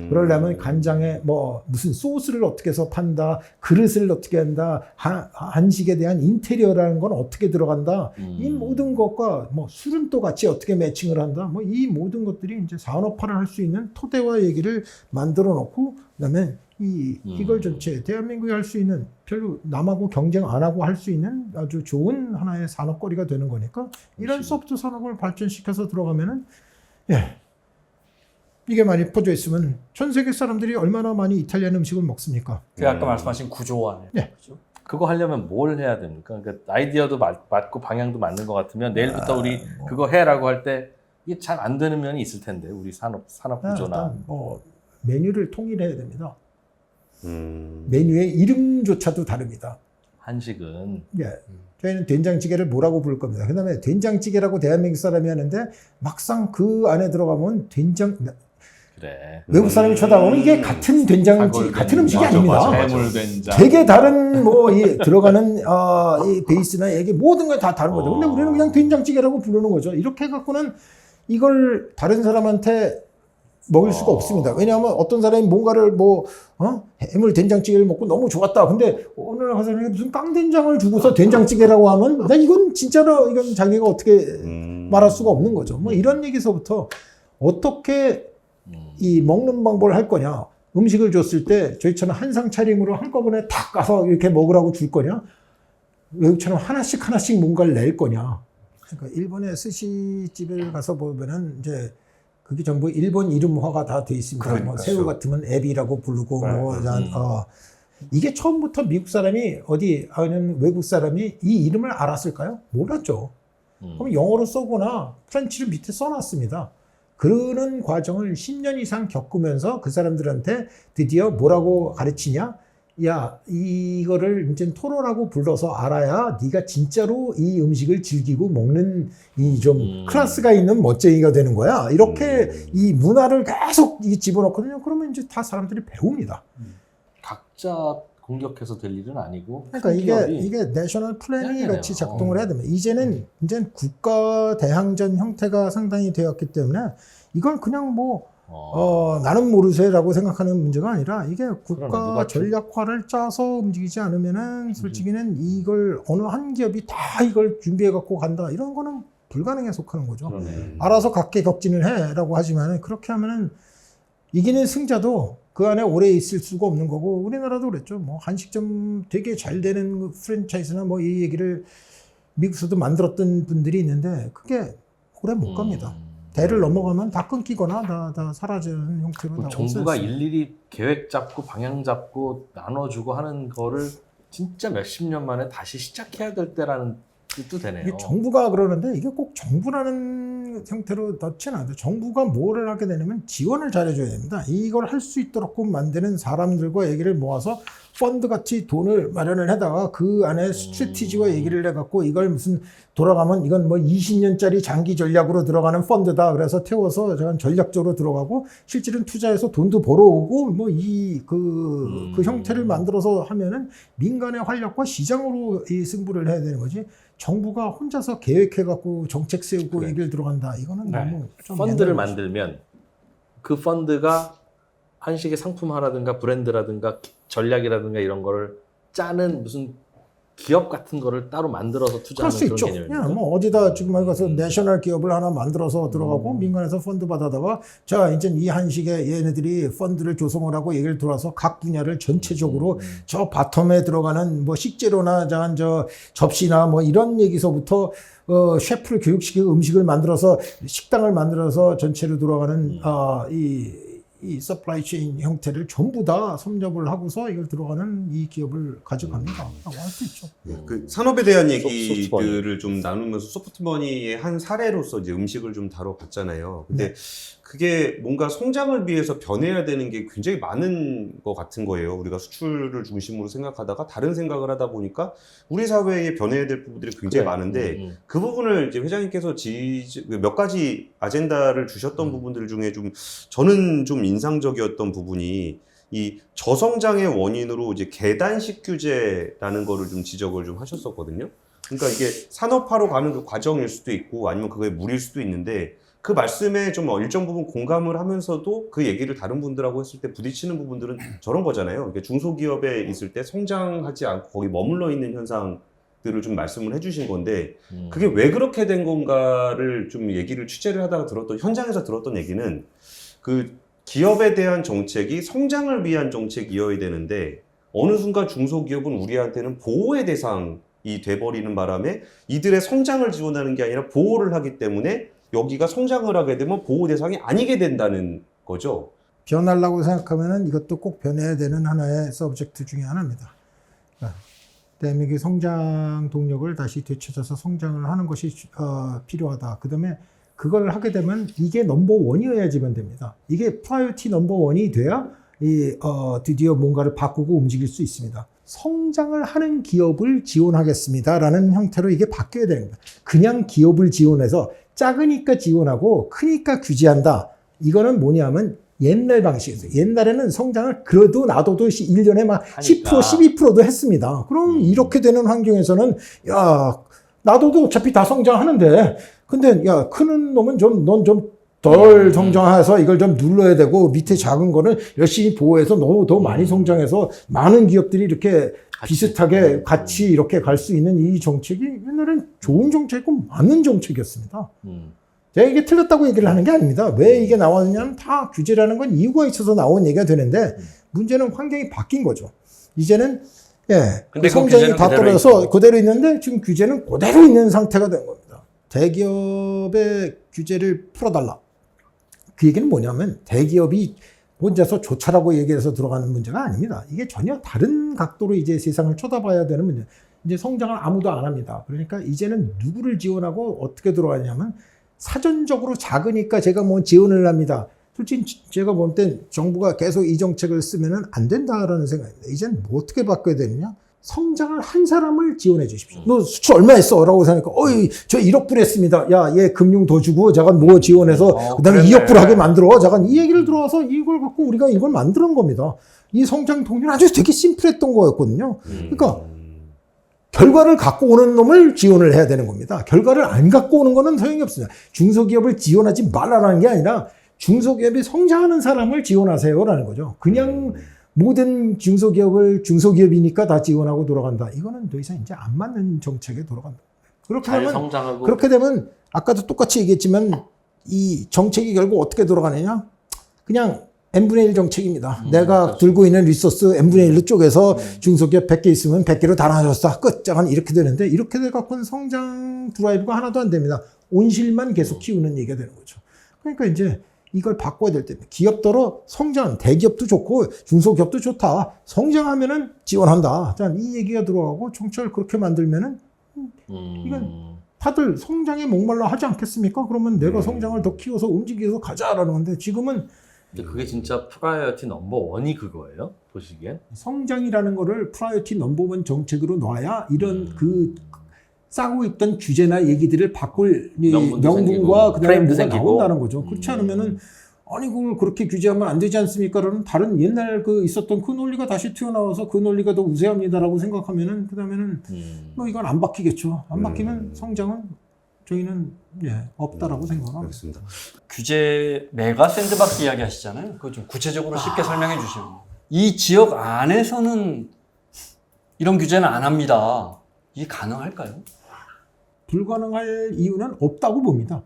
그러려면 간장에 뭐 무슨 소스를 어떻게 해서 판다, 그릇을 어떻게 한다, 한식에 대한 인테리어라는 건 어떻게 들어간다, 이 모든 것과 뭐 술은 또 같이 어떻게 매칭을 한다, 뭐 이 모든 것들이 이제 산업화를 할 수 있는 토대화 얘기를 만들어 놓고 그다음에 이걸 전체 대한민국이 할 수 있는 별로 남하고 경쟁 안 하고 할 수 있는 아주 좋은 하나의 산업거리가 되는 거니까 이런 소프트 산업을 발전시켜서 들어가면은 예. 이게 많이 퍼져 있으면 전 세계 사람들이 얼마나 많이 이탈리안 음식을 먹습니까? 그 아까 말씀하신 구조화. 네. 그렇죠? 그거 하려면 뭘 해야 됩니까? 그러니까 아이디어도 맞고 방향도 맞는 것 같으면 내일부터 우리 그거 해라고 할 때 이게 잘 안 되는 면이 있을 텐데 우리 산업 구조나 일단 뭐 메뉴를 통일해야 됩니다. 메뉴의 이름조차도 다릅니다. 한식은 예. 저희는 된장찌개를 뭐라고 부를 겁니다. 그 다음에 된장찌개라고 대한민국 사람이 하는데 막상 그 안에 들어가면 그래. 외국 사람이 쳐다보면 이게 같은 된장찌개, 같은 음식이 맞아, 아닙니다. 맞아. 해물된장. 되게 다른 이 들어가는 이 베이스나 이게 모든 게 다 다른 거죠. 근데 우리는 그냥 된장찌개라고 부르는 거죠. 이렇게 해갖고는 이걸 다른 사람한테 먹일 수가 없습니다. 왜냐하면 어떤 사람이 뭔가를 해물 된장찌개를 먹고 너무 좋았다. 근데 어느 날 가서 무슨 깡된장을 주고서 된장찌개라고 하면 나 이건 진짜로 이건 자기가 어떻게 말할 수가 없는 거죠. 뭐 이런 얘기서부터 어떻게 이 먹는 방법을 할 거냐. 음식을 줬을 때 저희처럼 한상 차림으로 한꺼번에 탁 가서 이렇게 먹으라고 줄 거냐. 외국처럼 하나씩 뭔가를 낼 거냐. 그러니까 일본의 스시집을 가서 보면은 이제 그게 전부 일본 이름화가 다 돼 있습니다. 그러니까요. 뭐 새우 같으면 에비라고 부르고 이게 처음부터 미국 사람이 아니면 외국 사람이 이 이름을 알았을까요? 몰랐죠. 그럼 영어로 써거나 프렌치를 밑에 써놨습니다. 그러는 과정을 10년 이상 겪으면서 그 사람들한테 드디어 뭐라고 가르치냐? 야, 이거를 이제 토로라고 불러서 알아야 네가 진짜로 이 음식을 즐기고 먹는 이 좀 클래스가 있는 멋쟁이가 되는 거야. 이렇게 이 문화를 계속 집어넣거든요. 그러면 이제 다 사람들이 배웁니다. 각자 공격해서 될 일은 아니고 그러니까 이게 내셔널 플래닝이 같이 작동을 해야 됩니다. 이제는 국가 대항전 형태가 상당히 되었기 때문에 이걸 그냥 나는 모르세라고 생각하는 문제가 아니라 이게 국가 전략화를 짜서 움직이지 않으면은 솔직히는 이걸 어느 한 기업이 다 이걸 준비해 갖고 간다 이런 거는 불가능에 속하는 거죠. 그러네. 알아서 각계 격진을 해라고 하지만은 그렇게 하면은 이기는 승자도 그 안에 오래 있을 수가 없는 거고 우리나라도 그랬죠. 뭐 한식점 되게 잘 되는 프랜차이즈나 뭐 이 얘기를 미국에서도 만들었던 분들이 있는데 그게 오래 못 갑니다. 대를 넘어가면 다 끊기거나 다 사라지는 형태로 다 정부가 없어졌어요. 일일이 계획 잡고 방향 잡고 나눠주고 하는 거를 진짜 몇십 년 만에 다시 시작해야 될 때라는 뜻도 되네요. 이게 정부가 그러는데 이게 꼭 정부라는 형태로 넣지는 않아요. 정부가 뭐를 하게 되냐면 지원을 잘해줘야 됩니다. 이걸 할 수 있도록 만드는 사람들과 얘기를 모아서 펀드 같이 돈을 마련을 해다가 그 안에 스트래티지와 얘기를 해갖고 이걸 무슨 돌아가면 이건 뭐 20년짜리 장기 전략으로 들어가는 펀드다. 그래서 태워서 전략적으로 들어가고 실질은 투자해서 돈도 벌어오고 뭐 그 형태를 만들어서 하면은 민간의 활력과 시장으로 이 승부를 해야 되는 거지. 정부가 혼자서 계획해갖고 정책 세우고 그래. 얘기를 들어간다. 이거는 너무 좀 펀드를 옛날 만들면 그 펀드가 한식의 상품화라든가 브랜드라든가 전략이라든가 이런 거를 짜는 무슨 기업 같은 거를 따로 만들어서 그럴 투자하는 수 그런 있죠. 개념입니다. 그냥 뭐 어디다 지금 가서 내셔널 기업을 하나 만들어서 들어가고 민간에서 펀드 받아다가 자 이제 이 한식에 얘네들이 펀드를 조성을 하고 얘기를 들어서 각 분야를 전체적으로 저 바텀에 들어가는 뭐 식재료나 저 접시나 뭐 이런 얘기서부터 셰프를 교육시키고 음식을 만들어서 식당을 만들어서 전체로 돌아가는 이 서플라이 체인 형태를 전부 다 섭렵을 하고서 이걸 들어가는 이 기업을 가져갑니다. 라고 할 수 있죠. 그 산업에 대한 소프트머니. 얘기들을 좀 나누면서 소프트머니의 한 사례로서 이제 음식을 좀 다뤄봤잖아요. 근데 그게 뭔가 성장을 위해서 변해야 되는 게 굉장히 많은 것 같은 거예요. 우리가 수출을 중심으로 생각하다가 다른 생각을 하다 보니까 우리 사회에 변해야 될 부분들이 굉장히 많은데 그 부분을 이제 회장님께서 몇 가지 아젠다를 주셨던 부분들 중에 좀 저는 좀 인상적이었던 부분이 이 저성장의 원인으로 이제 계단식 규제라는 거를 좀 지적을 좀 하셨었거든요. 그러니까 이게 산업화로 가는 그 과정일 수도 있고 아니면 그거의 무리일 수도 있는데 그 말씀에 좀 일정 부분 공감을 하면서도 그 얘기를 다른 분들하고 했을 때 부딪히는 부분들은 저런 거잖아요. 그러니까 중소기업에 있을 때 성장하지 않고 거기 머물러 있는 현상들을 좀 말씀을 해주신 건데 그게 왜 그렇게 된 건가를 좀 얘기를 취재를 하다가 현장에서 들었던 얘기는 그 기업에 대한 정책이 성장을 위한 정책이어야 되는데 어느 순간 중소기업은 우리한테는 보호의 대상이 돼버리는 바람에 이들의 성장을 지원하는 게 아니라 보호를 하기 때문에 여기가 성장을 하게 되면 보호 대상이 아니게 된다는 거죠. 변하려고 생각하면은 이것도 꼭 변해야 되는 하나의 서브젝트 중에 하나입니다. 대한민국의 성장 동력을 다시 되찾아서 성장을 하는 것이 필요하다. 그 다음에 그걸 하게 되면 이게 넘버원이어야지만 됩니다. 이게 프라이어티 넘버원이 돼야 드디어 뭔가를 바꾸고 움직일 수 있습니다. 성장을 하는 기업을 지원하겠습니다라는 형태로 이게 바뀌어야 되는 겁니다. 그냥 기업을 지원해서 작으니까 지원하고 크니까 규제한다. 이거는 뭐냐면 옛날 방식이었어요. 옛날에는 성장을 그래도 놔둬도 1년에 막 10%, 12%도 했습니다. 그럼 이렇게 되는 환경에서는 야, 놔둬도 어차피 다 성장하는데 근데 야, 크는 놈은 넌 좀 덜 성장해서 이걸 좀 눌러야 되고 밑에 작은 거는 열심히 보호해서 너무 더 많이 성장해서 많은 기업들이 이렇게 비슷하게 같이 이렇게 갈 수 있는 이 정책이 옛날엔 좋은 정책이고 맞는 정책이었습니다. 제가 이게 틀렸다고 얘기를 하는 게 아닙니다. 왜 이게 나왔느냐면 다 규제라는 건 이유가 있어서 나온 얘기가 되는데 문제는 환경이 바뀐 거죠. 이제는 근데 성장이 다 떨어져서 그대로 있는데 지금 규제는 그대로 있는 상태가 된 겁니다. 대기업의 규제를 풀어달라. 그 얘기는 뭐냐면 대기업이 혼자서 좋자라고 얘기해서 들어가는 문제가 아닙니다. 이게 전혀 다른 각도로 이제 세상을 쳐다봐야 되는 문제. 이제 성장을 아무도 안 합니다. 그러니까 이제는 누구를 지원하고 어떻게 들어가냐면 사전적으로 작으니까 제가 뭐 지원을 합니다. 솔직히 제가 볼 땐 정부가 계속 이 정책을 쓰면은 안 된다라는 생각입니다. 이제는 뭐 어떻게 바꿔야 되느냐? 성장을 한 사람을 지원해 주십시오. 너 수출 얼마 했어? 라고 하니까, 저 1억 불 했습니다. 야, 얘 금융 더 주고, 제가 뭐 지원해서, 그 다음에 2억 불 하게 만들어. 제가 이 얘기를 들어와서 이걸 갖고 우리가 이걸 만드는 겁니다. 이 성장 동료는 아주 되게 심플했던 거였거든요. 그러니까, 결과를 갖고 오는 놈을 지원을 해야 되는 겁니다. 결과를 안 갖고 오는 거는 소용이 없습니다. 중소기업을 지원하지 말라는 게 아니라, 중소기업이 성장하는 사람을 지원하세요라는 거죠. 그냥, 모든 중소기업을 중소기업이니까 다 지원하고 돌아간다. 이거는 더 이상 이제 안 맞는 정책에 돌아간다. 그렇게 되면 아까도 똑같이 얘기했지만 이 정책이 결국 어떻게 돌아가느냐? 그냥 n분의 1 정책입니다. 내가 그렇죠. 들고 있는 리소스 n분의 1로 쪼개서 중소기업 100개 있으면 100개로 다 나눠줬다. 끝. 약간 이렇게 되는데 이렇게 돼갖고는 성장 드라이브가 하나도 안 됩니다. 온실만 계속 키우는 얘기가 되는 거죠. 그러니까 이제 이걸 바꿔야 될 때입니다. 기업더러 성장, 대기업도 좋고 중소기업도 좋다. 성장하면은 지원한다. 자, 이 얘기가 들어가고 정책을 그렇게 만들면은 이건 다들 성장에 목말라 하지 않겠습니까? 그러면 내가 성장을 더 키워서 움직여서 가자라는 건데 지금은 근데 그게 진짜 프라이어티 넘버원이 그거예요? 보시기엔? 성장이라는 거를 프라이어티 넘버원 정책으로 놔야 이런 그 싸고 있던 규제나 얘기들을 바꿀 명분과 그다음에 뭐가 나온다는 거죠. 그렇지 않으면은 아니 그걸 그렇게 규제하면 안 되지 않습니까? 라는 다른 옛날 그 있었던 그 논리가 다시 튀어나와서 그 논리가 더 우세합니다라고 생각하면은 그다음에는 뭐 이건 안 바뀌겠죠. 안 바뀌면 성장은 저희는 없다라고 생각합니다. 알겠습니다. 규제 메가 샌드박스 이야기 하시잖아요. 그거 좀 구체적으로 쉽게 설명해 주시면. 이 지역 안에서는 이런 규제는 안 합니다. 이게 가능할까요? 불가능할 이유는 없다고 봅니다.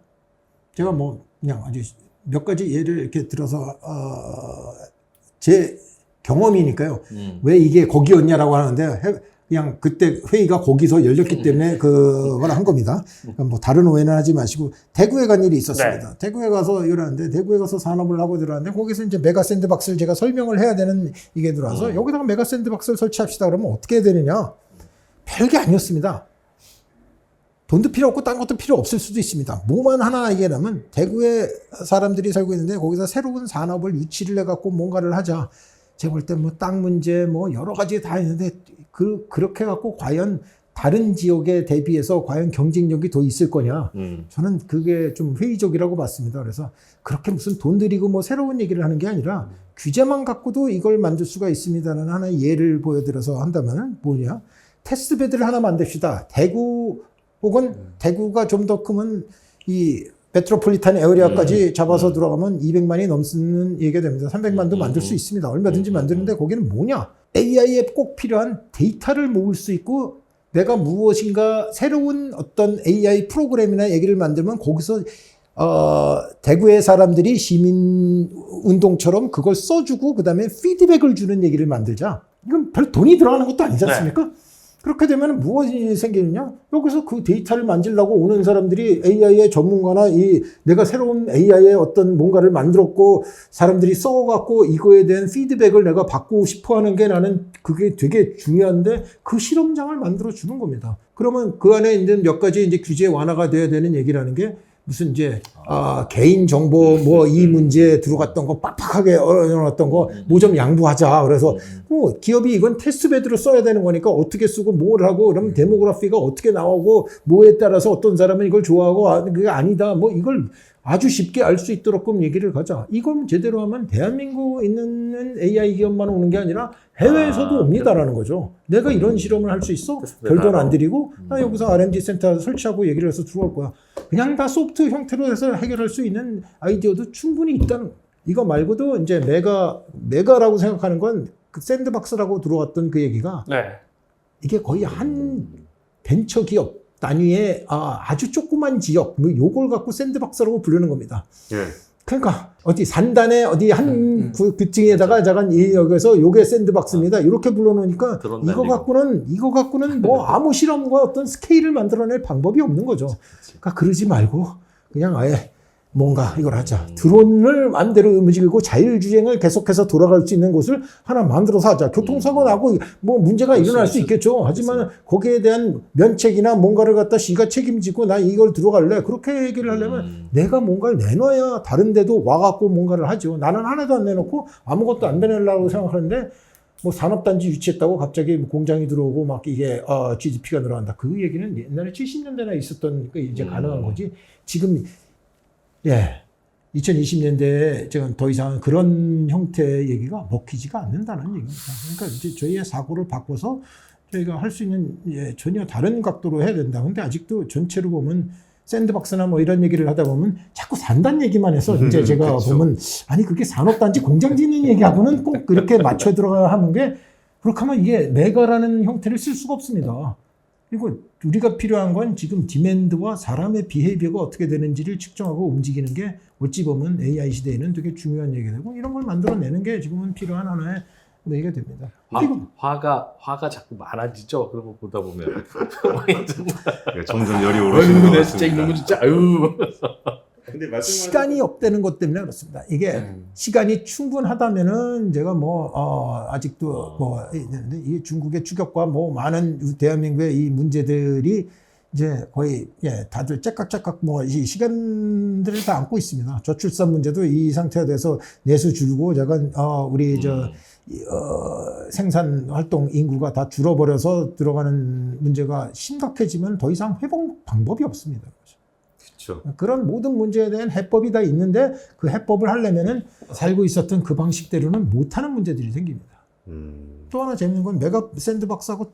제가 뭐 그냥 아주 몇 가지 예를 이렇게 들어서 제 경험이니까요. 왜 이게 거기였냐라고 하는데 그냥 그때 회의가 거기서 열렸기 때문에 그걸 한 겁니다. 뭐 다른 오해는 하지 마시고 대구에 간 일이 있었습니다. 네. 대구에 가서 일하는데 대구에 가서 산업을 하고 들어왔는데 거기서 이제 메가 샌드박스를 제가 설명을 해야 되는 이게 들어와서 여기다가 메가 샌드박스를 설치합시다 그러면 어떻게 해야 되느냐? 별게 아니었습니다. 돈도 필요 없고 딴 것도 필요 없을 수도 있습니다. 뭐만 하나 얘기하면 대구에 사람들이 살고 있는데 거기서 새로운 산업을 유치를 해갖고 뭔가를 하자. 제가 볼 때 뭐 땅 문제 뭐 여러 가지 다 있는데 그렇게 해갖고 과연 다른 지역에 대비해서 과연 경쟁력이 더 있을 거냐. 음. 저는 그게 좀 회의적이라고 봤습니다. 그래서 그렇게 무슨 돈 들이고 뭐 새로운 얘기를 하는 게 아니라 규제만 갖고도 이걸 만들 수가 있습니다는 하나의 예를 보여드려서 한다면 뭐냐. 테스트베드를 하나 만듭시다. 대구 혹은 대구가 좀 더 크면 이 메트로폴리탄 에어리아까지 잡아서 들어가면 200만이 넘는 얘기가 됩니다. 300만도 만들 수 있습니다. 얼마든지 만드는데 거기는 뭐냐? AI에 꼭 필요한 데이터를 모을 수 있고 내가 무엇인가 새로운 어떤 AI 프로그램이나 얘기를 만들면 거기서 대구의 사람들이 시민 운동처럼 그걸 써주고 그 다음에 피드백을 주는 얘기를 만들자. 이건 별 돈이 들어가는 것도 아니지 않습니까? 그렇게 되면 무엇이 생기느냐? 여기서 그 데이터를 만지려고 오는 사람들이 AI의 전문가나 내가 새로운 AI의 어떤 뭔가를 만들었고 사람들이 써갖고 이거에 대한 피드백을 내가 받고 싶어 하는 게 나는 그게 되게 중요한데 그 실험장을 만들어 주는 겁니다. 그러면 그 안에 이제 몇 가지 이제 규제 완화가 돼야 되는 얘기라는 게 무슨 이제 개인 정보 뭐 이 문제에 들어갔던 거 빡빡하게 얼어놨던 거 뭐 좀 양보하자. 그래서 뭐 기업이 이건 테스트베드로 써야 되는 거니까 어떻게 쓰고 뭘 하고 그러면 데모그래피가 어떻게 나오고 뭐에 따라서 어떤 사람은 이걸 좋아하고 그게 아니다. 뭐 이걸 아주 쉽게 알 수 있도록끔 얘기를 가자. 이건 제대로 하면 대한민국에 있는 AI 기업만 오는 게 아니라 해외에서도 옵니다라는 거죠. 내가 이런 실험을 할 수 있어? 별 돈 안 들이고 나 여기서 R&D 센터 설치하고 얘기를 해서 들어올 거야. 그냥 다 소프트 형태로 해서 해결할 수 있는 아이디어도 충분히 있다는 거예요. 이거 말고도 이제 메가라고 생각하는 건 그 샌드박스라고 들어왔던 그 얘기가 네. 이게 거의 한 벤처 기업 단위의 아주 조그만 지역, 뭐 요걸 갖고 샌드박스라고 부르는 겁니다. 예. 그러니까 어디 산단에 어디 한 층에다가 자간 여기서 요게 샌드박스입니다. 이렇게 불러놓으니까 이거 갖고는 뭐 아무 실험과 어떤 스케일을 만들어낼 방법이 없는 거죠. 그러니까 그러지 말고 그냥 아예 뭔가 이걸 하자. 드론을 마음대로 움직이고 자율주행을 계속해서 돌아갈 수 있는 곳을 하나 만들어서 하자. 교통사고 나고 뭐 문제가 일어날 수 있겠죠. 하지만 거기에 대한 면책이나 뭔가를 갖다 시가 책임지고 나 이걸 들어갈래. 그렇게 얘기를 하려면 내가 뭔가를 내놔야 다른 데도 와갖고 뭔가를 하죠. 나는 하나도 안 내놓고 아무것도 안 내놓으려고 생각하는데 뭐 산업단지 유치했다고 갑자기 공장이 들어오고 막 이게 GDP가 늘어난다. 그 얘기는 옛날에 70년대나 있었던 그 이제 가능한 거지. 지금 2020년대에 지금 더 이상 그런 형태의 얘기가 먹히지가 않는다는 얘기입니다. 그러니까 이제 저희의 사고를 바꿔서 저희가 할 수 있는 전혀 다른 각도로 해야 된다. 근데 아직도 전체로 보면 샌드박스나 뭐 이런 얘기를 하다 보면 자꾸 산단 얘기만 해서 이제 제가 그렇죠. 보면 아니 그게 산업단지 공장 짓는 얘기하고는 꼭 그렇게 맞춰 들어가야 하는 게 그렇게 하면 이게 메가라는 형태를 쓸 수가 없습니다. 그리고 우리가 필요한 건 지금 디맨드와 사람의 비헤이비어가 어떻게 되는지를 측정하고 움직이는 게 어찌 보면 AI 시대에는 되게 중요한 얘기가 되고 이런 걸 만들어내는 게 지금은 필요한 하나의 얘기가 됩니다. 화가 자꾸 많아지죠. 그런 거 보다 보면 예, 점점 열이 오르시는 것 내 같습니다. 진짜 이놈은 진짜 아유. 근데 말씀하신 시간이 없다는 것 때문에 그렇습니다. 이게 시간이 충분하다면은 제가 아직도 있는데 이 중국의 추격과 뭐 많은 대한민국의 이 문제들이 이제 거의 다들 째깍째깍 이 시간들을 다 안고 있습니다. 저출산 문제도 이 상태가 돼서 내수 줄고 우리 생산 활동 인구가 다 줄어버려서 들어가는 문제가 심각해지면 더 이상 회복 방법이 없습니다. 그렇죠. 그런 모든 문제에 대한 해법이 다 있는데 그 해법을 하려면은 살고 있었던 그 방식대로는 못하는 문제들이 생깁니다. 또 하나 재밌는 건 메가 샌드박스하고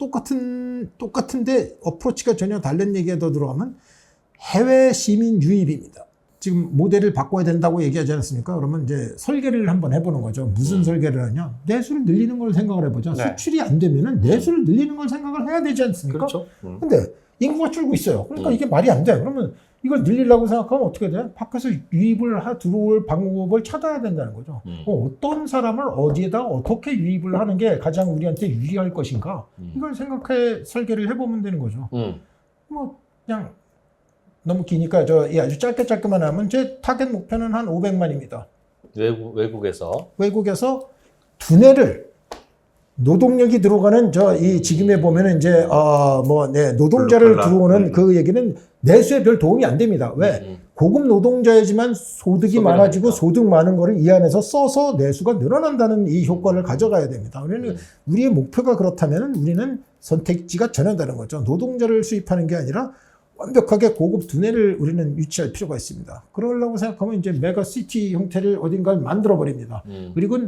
똑같은데 어프로치가 전혀 다른 얘기가 더 들어가면 해외 시민 유입입니다. 지금 모델을 바꿔야 된다고 얘기하지 않았습니까? 그러면 이제 설계를 한번 해보는 거죠. 무슨 설계를 하냐? 내수를 늘리는 걸 생각을 해보자. 네. 수출이 안 되면은 내수를 늘리는 걸 생각을 해야 되지 않습니까? 그렇죠. 근데 인구가 줄고 있어요. 그러니까 이게 말이 안 돼. 그러면 이걸 늘리려고 생각하면 어떻게 돼? 밖에서 유입을 들어올 방법을 찾아야 된다는 거죠. 어떤 사람을 어디에다 어떻게 유입을 하는 게 가장 우리한테 유리할 것인가? 이걸 생각해 설계를 해보면 되는 거죠. 뭐 그냥 너무 기니까 아주 짧게만 하면 제 타겟 목표는 한 500만입니다. 외국에서 두뇌를 노동력이 들어가는 지금에 보면은 이제 노동자를 들어오는 그 얘기는 내수에 별 도움이 안 됩니다. 왜? 고급 노동자이지만 소득이 많아지고 소득 많은 거를 이 안에서 써서 내수가 늘어난다는 이 효과를 가져가야 됩니다. 우리의 목표가 그렇다면 우리는 선택지가 전혀 다른 거죠. 노동자를 수입하는 게 아니라 완벽하게 고급 두뇌를 우리는 유치할 필요가 있습니다. 그러려고 생각하면 이제 메가시티 형태를 어딘가에 만들어 버립니다. 그리고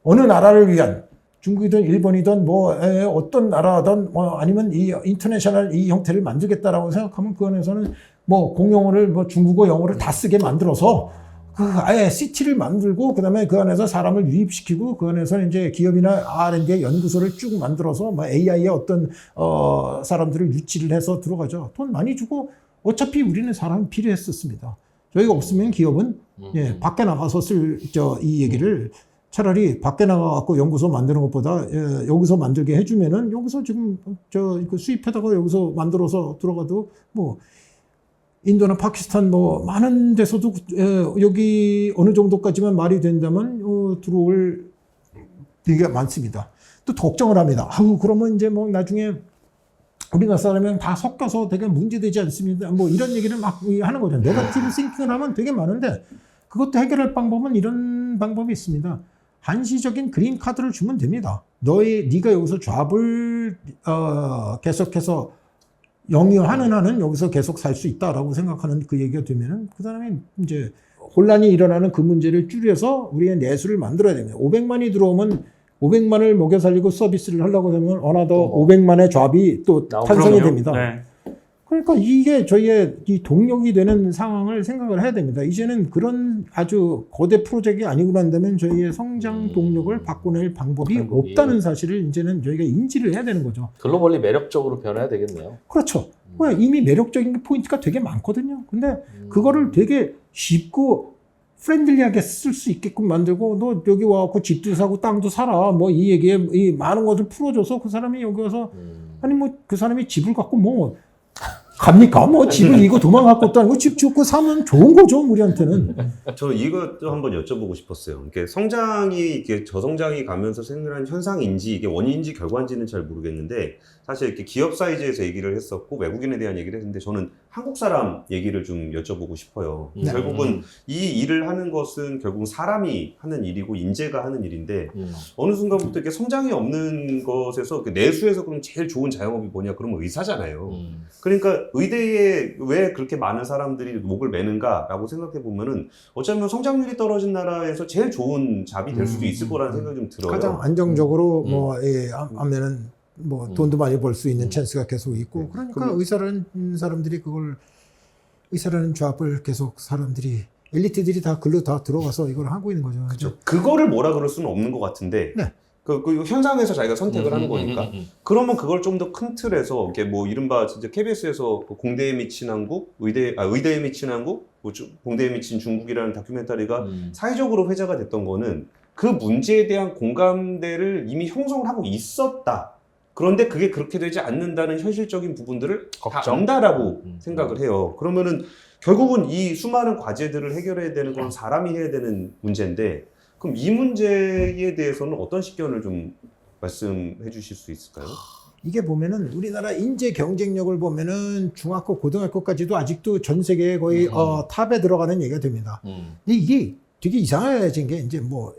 어느 나라를 위한 중국이든 일본이든 뭐 어떤 나라든 뭐 아니면 이 인터내셔널 이 형태를 만들겠다라고 생각하면 그 안에서는 뭐 공용어를 뭐 중국어 영어를 다 쓰게 만들어서 그 아예 시티를 만들고 그다음에 그 안에서 사람을 유입시키고 그 안에서 이제 기업이나 R&D 연구소를 쭉 만들어서 뭐 AI의 어떤 사람들을 유치를 해서 들어가죠. 돈 많이 주고 어차피 우리는 사람 필요했었습니다. 저희가 없으면 기업은 예, 밖에 나가서 쓸 이 얘기를 차라리 밖에 나가갖고 연구소 만드는 것보다 여기서 만들게 해주면은 여기서 지금 그 수입해다가 여기서 만들어서 들어가도 뭐 인도나 파키스탄 뭐 많은 데서도 여기 어느 정도까지만 말이 된다면 들어올 되게 많습니다. 또 걱정을 합니다. 아우 그러면 이제 뭐 나중에 우리나라 사람이랑 다 섞여서 되게 문제되지 않습니다. 뭐 이런 얘기를 막 하는 거죠. 네거티브 싱킹을 하면 되게 많은데 그것도 해결할 방법은 이런 방법이 있습니다. 한시적인 그린 카드를 주면 됩니다. 네가 여기서 잡을 계속해서 영위하는 한은 여기서 계속 살 수 있다라고 생각하는 그 얘기가 되면은 그 사람이 이제 혼란이 일어나는 그 문제를 줄여서 우리의 내수를 만들어야 됩니다. 500만이 들어오면 500만을 먹여 살리고 서비스를 하려고 하면 어나더 500만의 잡이 또 탄생이 그럼요. 됩니다. 네. 그러니까 이게 저희의 이 동력이 되는 상황을 생각을 해야 됩니다. 이제는 그런 아주 거대 프로젝트가 아니고 난다면 저희의 성장 동력을 바꿔낼 방법이 없다는 사실을 이제는 저희가 인지를 해야 되는 거죠. 글로벌리 매력적으로 변해야 되겠네요. 그렇죠. 왜 이미 매력적인 포인트가 되게 많거든요. 근데 그거를 되게 쉽고 프렌들리하게 쓸 수 있게끔 만들고 너 여기 와갖고 집도 사고 땅도 사라 뭐 이 얘기에 이 많은 것을 풀어줘서 그 사람이 여기 와서 아니 뭐 그 사람이 집을 갖고 뭐 갑니까? 뭐 집을 이거 도망갈 것도 아니고 집 짓고 사면 좋은 거죠 우리한테는. 저 이것도 한번 여쭤보고 싶었어요. 이게 성장이 이게 저성장이 가면서 생겨난 현상인지 이게 원인인지 결과인지는 잘 모르겠는데 사실 이렇게 기업 사이즈에서 얘기를 했었고 외국인에 대한 얘기를 했는데 저는 한국 사람 얘기를 좀 여쭤보고 싶어요. 결국은 이 일을 하는 것은 결국 사람이 하는 일이고 인재가 하는 일인데 어느 순간부터 이렇게 성장이 없는 것에서 내수에서 그럼 제일 좋은 자영업이 뭐냐? 그러면 의사잖아요. 그러니까 의대에 왜 그렇게 많은 사람들이 목을 매는가라고 생각해 보면은 어쩌면 성장률이 떨어진 나라에서 제일 좋은 잡이 될 수도 있을 거라는 생각이 좀 들어요. 가장 안정적으로 뭐 하면은 뭐 돈도 많이 벌 수 있는 찬스가 계속 있고 그러니까 의사라는 사람들이 그걸 의사라는 잡을 계속 사람들이 엘리트들이 다 글로 다 들어가서 이걸 하고 있는 거죠. 그렇죠. 그거를 뭐라 그럴 수는 없는 것 같은데. 네. 그 현장에서 자기가 선택을 하는 거니까. 그러면 그걸 좀 더 큰 틀에서 이게 뭐 이른바 진짜 KBS에서 공대에 미친 한국, 의대에 미친 한국, 공대에 미친 중국이라는 다큐멘터리가 사회적으로 회자가 됐던 거는 그 문제에 대한 공감대를 이미 형성을 하고 있었다. 그런데 그게 그렇게 되지 않는다는 현실적인 부분들을 다 안다라고 생각을 해요. 그러면은 결국은 이 수많은 과제들을 해결해야 되는 건 사람이 해야 되는 문제인데 그럼 이 문제에 대해서는 어떤 식견을 좀 말씀해 주실 수 있을까요? 이게 보면은 우리나라 인재 경쟁력을 보면은 중학교, 고등학교까지도 아직도 전 세계에 거의 탑에 들어가는 얘기가 됩니다. 근데 이게 되게 이상해진 게 이제 뭐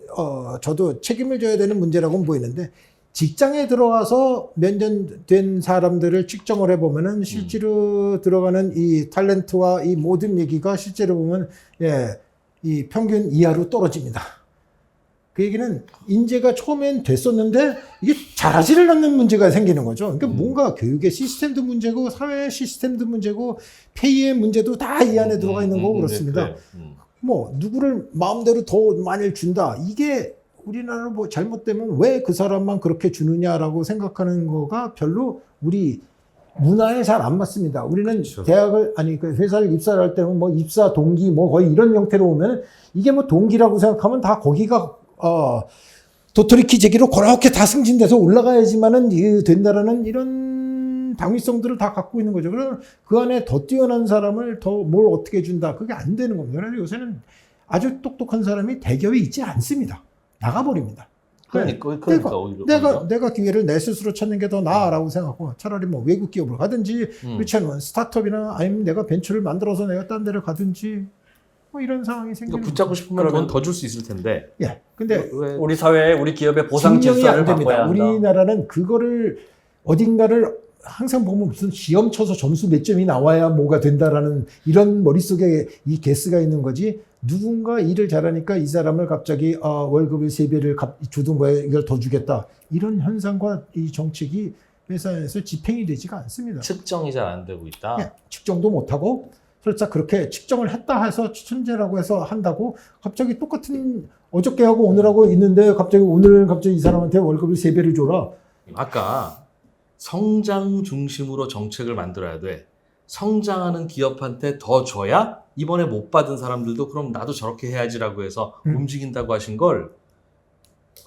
저도 책임을 져야 되는 문제라고 보이는데 직장에 들어와서 몇 년 된 사람들을 측정을 해보면은 실제로 들어가는 이 탤런트와 이 모든 얘기가 실제로 보면 이 평균 이하로 떨어집니다. 그 얘기는 인재가 처음엔 됐었는데 이게 잘하지를 않는 문제가 생기는 거죠. 그러니까 뭔가 교육의 시스템도 문제고 사회 시스템도 문제고 페이의 문제도 다 이 안에 들어가 있는 거고 그렇습니다. 뭐 누구를 마음대로 더 많이 준다. 이게 우리나라로 뭐 잘못되면 왜 그 사람만 그렇게 주느냐라고 생각하는 거가 별로 우리 문화에 잘 안 맞습니다. 우리는 그렇죠. 대학을 그 회사를 입사를 할 때는 뭐 입사 동기 뭐 거의 이런 형태로 오면 이게 뭐 동기라고 생각하면 다 거기가 도토리키 제기로 그렇게 다 승진돼서 올라가야지만은 된다라는 이런 당위성들을 다 갖고 있는 거죠. 그러면 그 안에 더 뛰어난 사람을 더 뭘 어떻게 준다. 그게 안 되는 겁니다. 그래서 요새는 아주 똑똑한 사람이 대기업에 있지 않습니다. 나가버립니다. 그러니까 내가 기회를 내 스스로 찾는 게 더 나아라고 생각하고 차라리 뭐 외국 기업을 가든지 그렇지 않으면 스타트업이나 아니면 내가 벤처를 만들어서 내가 딴 데를 가든지 뭐 이런 상황이 생기는 그러니까 붙잡고 싶으면 돈 더 줄 수 있을 텐데. 예. 근데 왜 우리 사회에 우리 기업의 보상 증명이 질서를 안 됩니다. 바꿔야 한다. 우리나라는 그거를 어딘가를 항상 보면 무슨 시험 쳐서 점수 몇 점이 나와야 뭐가 된다라는 이런 머릿속에 이 개스가 있는 거지. 누군가 일을 잘하니까 이 사람을 갑자기 월급을 3배를 주던 거에 이걸 더 주겠다. 이런 현상과 이 정책이 회사에서 집행이 되지가 않습니다. 측정이 잘 안 되고 있다. 예, 측정도 못하고 설사 그렇게 측정을 했다 해서 천재라고 해서 한다고 갑자기 똑같은 어저께 하고 오늘 하고 있는데 갑자기 오늘은 갑자기 이 사람한테 월급을 3배를 줘라. 아까 성장 중심으로 정책을 만들어야 돼. 성장하는 기업한테 더 줘야 이번에 못 받은 사람들도 그럼 나도 저렇게 해야지라고 해서 움직인다고 하신 걸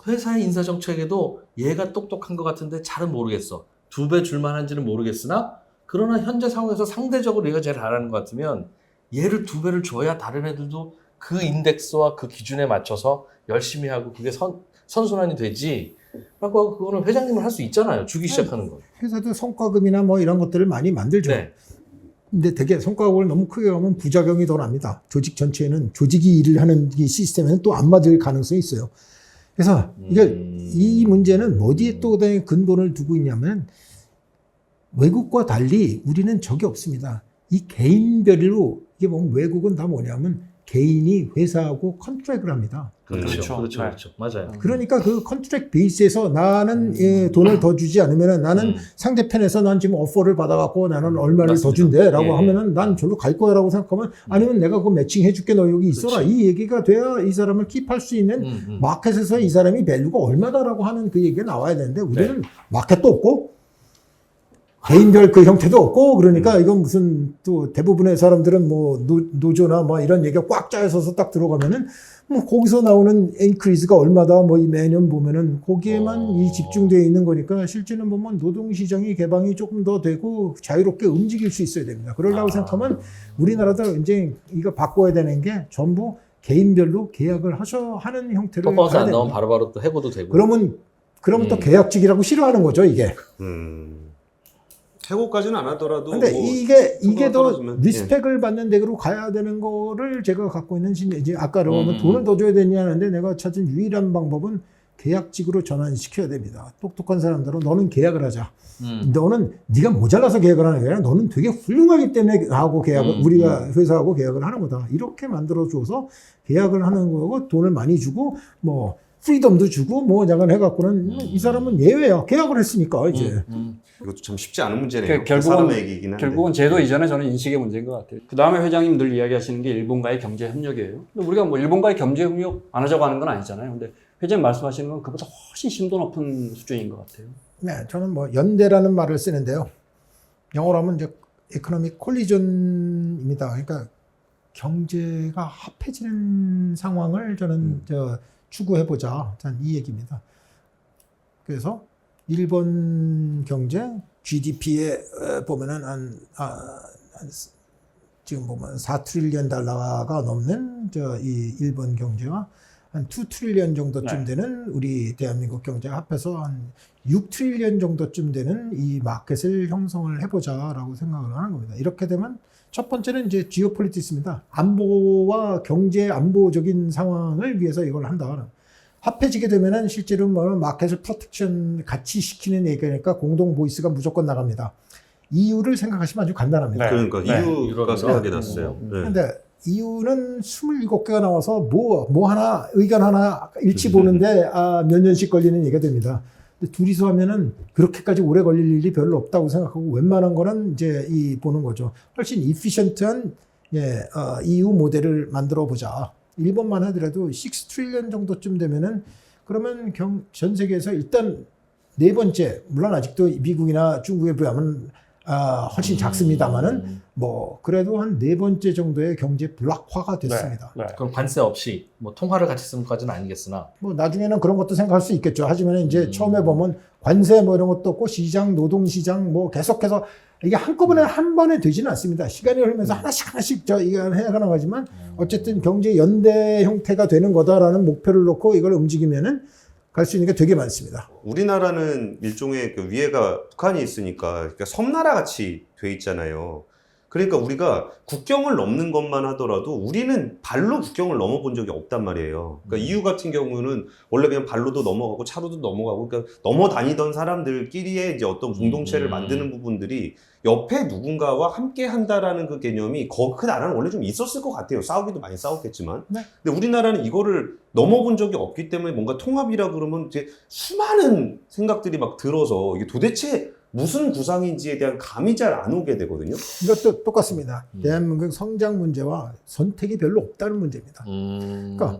회사의 인사정책에도 얘가 똑똑한 것 같은데 잘은 모르겠어. 2배 줄만한지는 모르겠으나 그러나 현재 상황에서 상대적으로 얘가 제일 잘하는 것 같으면 얘를 2배를 줘야 다른 애들도 그 인덱스와 그 기준에 맞춰서 열심히 하고 그게 선순환이 되지. 라고 그거는 회장님은 할 수 있잖아요. 주기 시작하는 거. 회사도 성과금이나 뭐 이런 것들을 많이 만들죠. 네. 근데 되게 성과급을 너무 크게 가면 부작용이 더 납니다. 조직 전체에는 조직이 일을 하는 이 시스템에는 또 안 맞을 가능성이 있어요. 그래서 이 문제는 어디에 또 근본을 두고 있냐면 외국과 달리 우리는 적이 없습니다. 이 개인별로 이게 보면 외국은 다 뭐냐면 개인이 회사하고 컨트랙을 합니다. 그렇죠. 그렇죠. 그렇죠. 맞아요. 그러니까 그 컨트랙 베이스에서 나는 돈을 더 주지 않으면은 나는 상대편에서 난 지금 오퍼를 받아갖고 나는 얼마를 맞습니다. 더 준대라고 예. 하면은 난 절로 갈 거야라고 생각하면 아니면 내가 그거 매칭 해줄게 너 여기 있어라 그렇지. 이 얘기가 돼야 이 사람을 킵할 수 있는 마켓에서 이 사람이 밸류가 얼마다라고 하는 그 얘기가 나와야 되는데 우리는 마켓도 없고 개인별 그 형태도 없고 그러니까 이건 무슨 또 대부분의 사람들은 뭐 노조나 뭐 이런 얘기가 꽉 짜여서 딱 들어가면은 뭐 거기서 나오는 인크리즈가 얼마다 뭐 이 매년 보면은 거기에만 이 집중되어 있는 거니까 실제는 보면 노동시장이 개방이 조금 더 되고 자유롭게 움직일 수 있어야 됩니다. 그러려고 생각하면 우리나라도 이제 이거 바꿔야 되는 게 전부 개인별로 계약을 하는 형태를 퍼포먼스 가야 안 나오면 됩니다. 바로바로 또 해고도 되고. 그러면 또 계약직이라고 싫어하는 거죠 이게. 해고까지는 안 하더라도 근데 뭐 이게 더 떨어지면, 리스펙을 받는 데로 가야 되는 거를 제가 갖고 있는 이제 아까 그러면 돈을 더 줘야 되냐 하는데 내가 찾은 유일한 방법은 계약직으로 전환시켜야 됩니다. 똑똑한 사람들은 너는 계약을 하자. 너는 네가 모자라서 계약을 하는 게 아니라 너는 되게 훌륭하기 때문에 나하고 계약을 우리가 회사하고 계약을 하는 거다. 이렇게 만들어 줘서 계약을 하는 거고 돈을 많이 주고 뭐 프리덤도 주고 뭐 잠깐 해갖고는 이 사람은 예외야. 계약을 했으니까 이제. 이것도 참 쉽지 않은 문제네요. 결국은- 사람의 얘기긴 한데. 결국은 제도 이전에 저는 인식의 문제인 것 같아요. 그 다음에 회장님 늘 이야기하시는 게 일본과의 경제 협력이에요. 근데 우리가 뭐 일본과의 경제 협력 안 하자고 하는 건 아니잖아요. 근데 회장님 말씀하시는 건 그보다 훨씬 심도 높은 수준인 것 같아요. 네, 저는 뭐 연대라는 말을 쓰는데요. 영어로 하면 이제 economic collision입니다. 그러니까 경제가 합해지는 상황을 저는 추구해보자. 전 이 얘기입니다. 그래서 일본 경제 GDP에 보면은 지금 보면 4트릴리언 달러가 넘는 이 일본 경제와 한 2트릴리언 정도쯤 되는 우리 대한민국 경제가 합해서 한 6트릴리언 정도쯤 되는 이 마켓을 형성을 해보자라고 생각을 하는 겁니다. 이렇게 되면 첫 번째는 이제 지오폴리틱스입니다. 안보와 경제 안보적인 상황을 위해서 이걸 한다. 합해지게 되면은 실제로 뭐 마켓을 프로텍션 같이 시키는 얘기니까 공동 보이스가 무조건 나갑니다. 이유를 생각하시면 아주 간단합니다. 그러니까 이유가 이유가 생각이 났어요. 네. 근데 이유는 27개가 나와서 뭐 하나 의견 하나 일치 보는데 몇 년씩 걸리는 얘기가 됩니다. 근데 둘이서 하면은 그렇게까지 오래 걸릴 일이 별로 없다고 생각하고 웬만한 거는 이제 보는 거죠. 훨씬 이피션트한 EU 모델을 만들어 보자. 일본만 하더라도 6트릴리언 정도쯤 되면은 그러면 전 세계에서 일단 네 번째, 물론 아직도 미국이나 중국에 비하면 훨씬 작습니다만은 뭐 그래도 한 네 번째 정도의 경제 불확화가 됐습니다. 그럼 관세 없이 뭐 통화를 같이 쓰는까지는 아니겠으나 뭐 나중에는 그런 것도 생각할 수 있겠죠. 하지만 이제 처음에 보면 관세 뭐 이런 것도 없고 시장, 노동시장 뭐 계속해서 이게 한꺼번에 한 번에 되지는 않습니다. 시간이 흐르면서 하나씩 이게 해가는 어쨌든 경제 연대 형태가 되는 거다라는 목표를 놓고 이걸 움직이면은 갈 수 있는 게 되게 많습니다. 우리나라는 일종의 그 위에가 북한이 있으니까 그러니까 섬나라 같이 돼 있잖아요. 그러니까 우리가 국경을 넘는 것만 하더라도 우리는 발로 국경을 넘어본 적이 없단 말이에요. 그러니까 EU 같은 경우는 원래 그냥 발로도 넘어가고 차로도 넘어가고 그러니까 넘어다니던 사람들끼리의 이제 어떤 공동체를 만드는 부분들이 옆에 누군가와 함께 한다라는 그 개념이 그 나라는 원래 좀 있었을 것 같아요. 싸우기도 많이 싸웠겠지만. 네. 근데 우리나라는 이거를 넘어본 적이 없기 때문에 뭔가 통합이라 그러면 이제 수많은 생각들이 막 들어서 이게 도대체 무슨 구상인지에 대한 감이 잘 안 오게 되거든요. 이것도 똑같습니다. 대한민국 성장 문제와 선택이 별로 없다는 문제입니다. 그러니까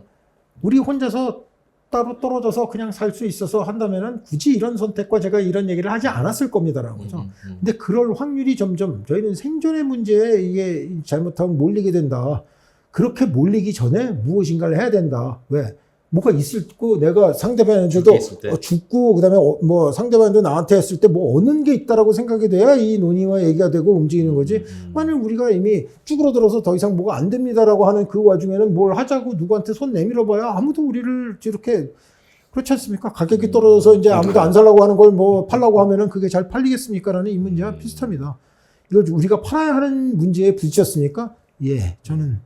우리 혼자서 따로 떨어져서 그냥 살 수 있어서 한다면은 굳이 이런 선택과 제가 이런 얘기를 하지 않았을 겁니다라는 거죠. 근데 그럴 확률이 점점 저희는 생존의 문제에 이게 잘못하면 몰리게 된다. 그렇게 몰리기 전에 무엇인가를 해야 된다. 왜? 뭐가 있고 내가 상대방한테도 죽고 그다음에 뭐 상대방도 나한테 했을 때 뭐 얻는 게 있다라고 생각이 돼야 이 논의와 얘기가 되고 움직이는 거지. 만일 우리가 이미 쭈그러들어서 더 이상 뭐가 안 됩니다라고 하는 그 와중에는 뭘 하자고 누구한테 손 내밀어봐야 아무도 우리를 이렇게 그렇지 않습니까? 가격이 떨어져서 이제 아무도 안 살라고 하는 걸 뭐 팔라고 하면은 그게 잘 팔리겠습니까라는 이 문제와 비슷합니다. 이걸 우리가 팔아야 하는 문제에 부딪혔으니까 예, 저는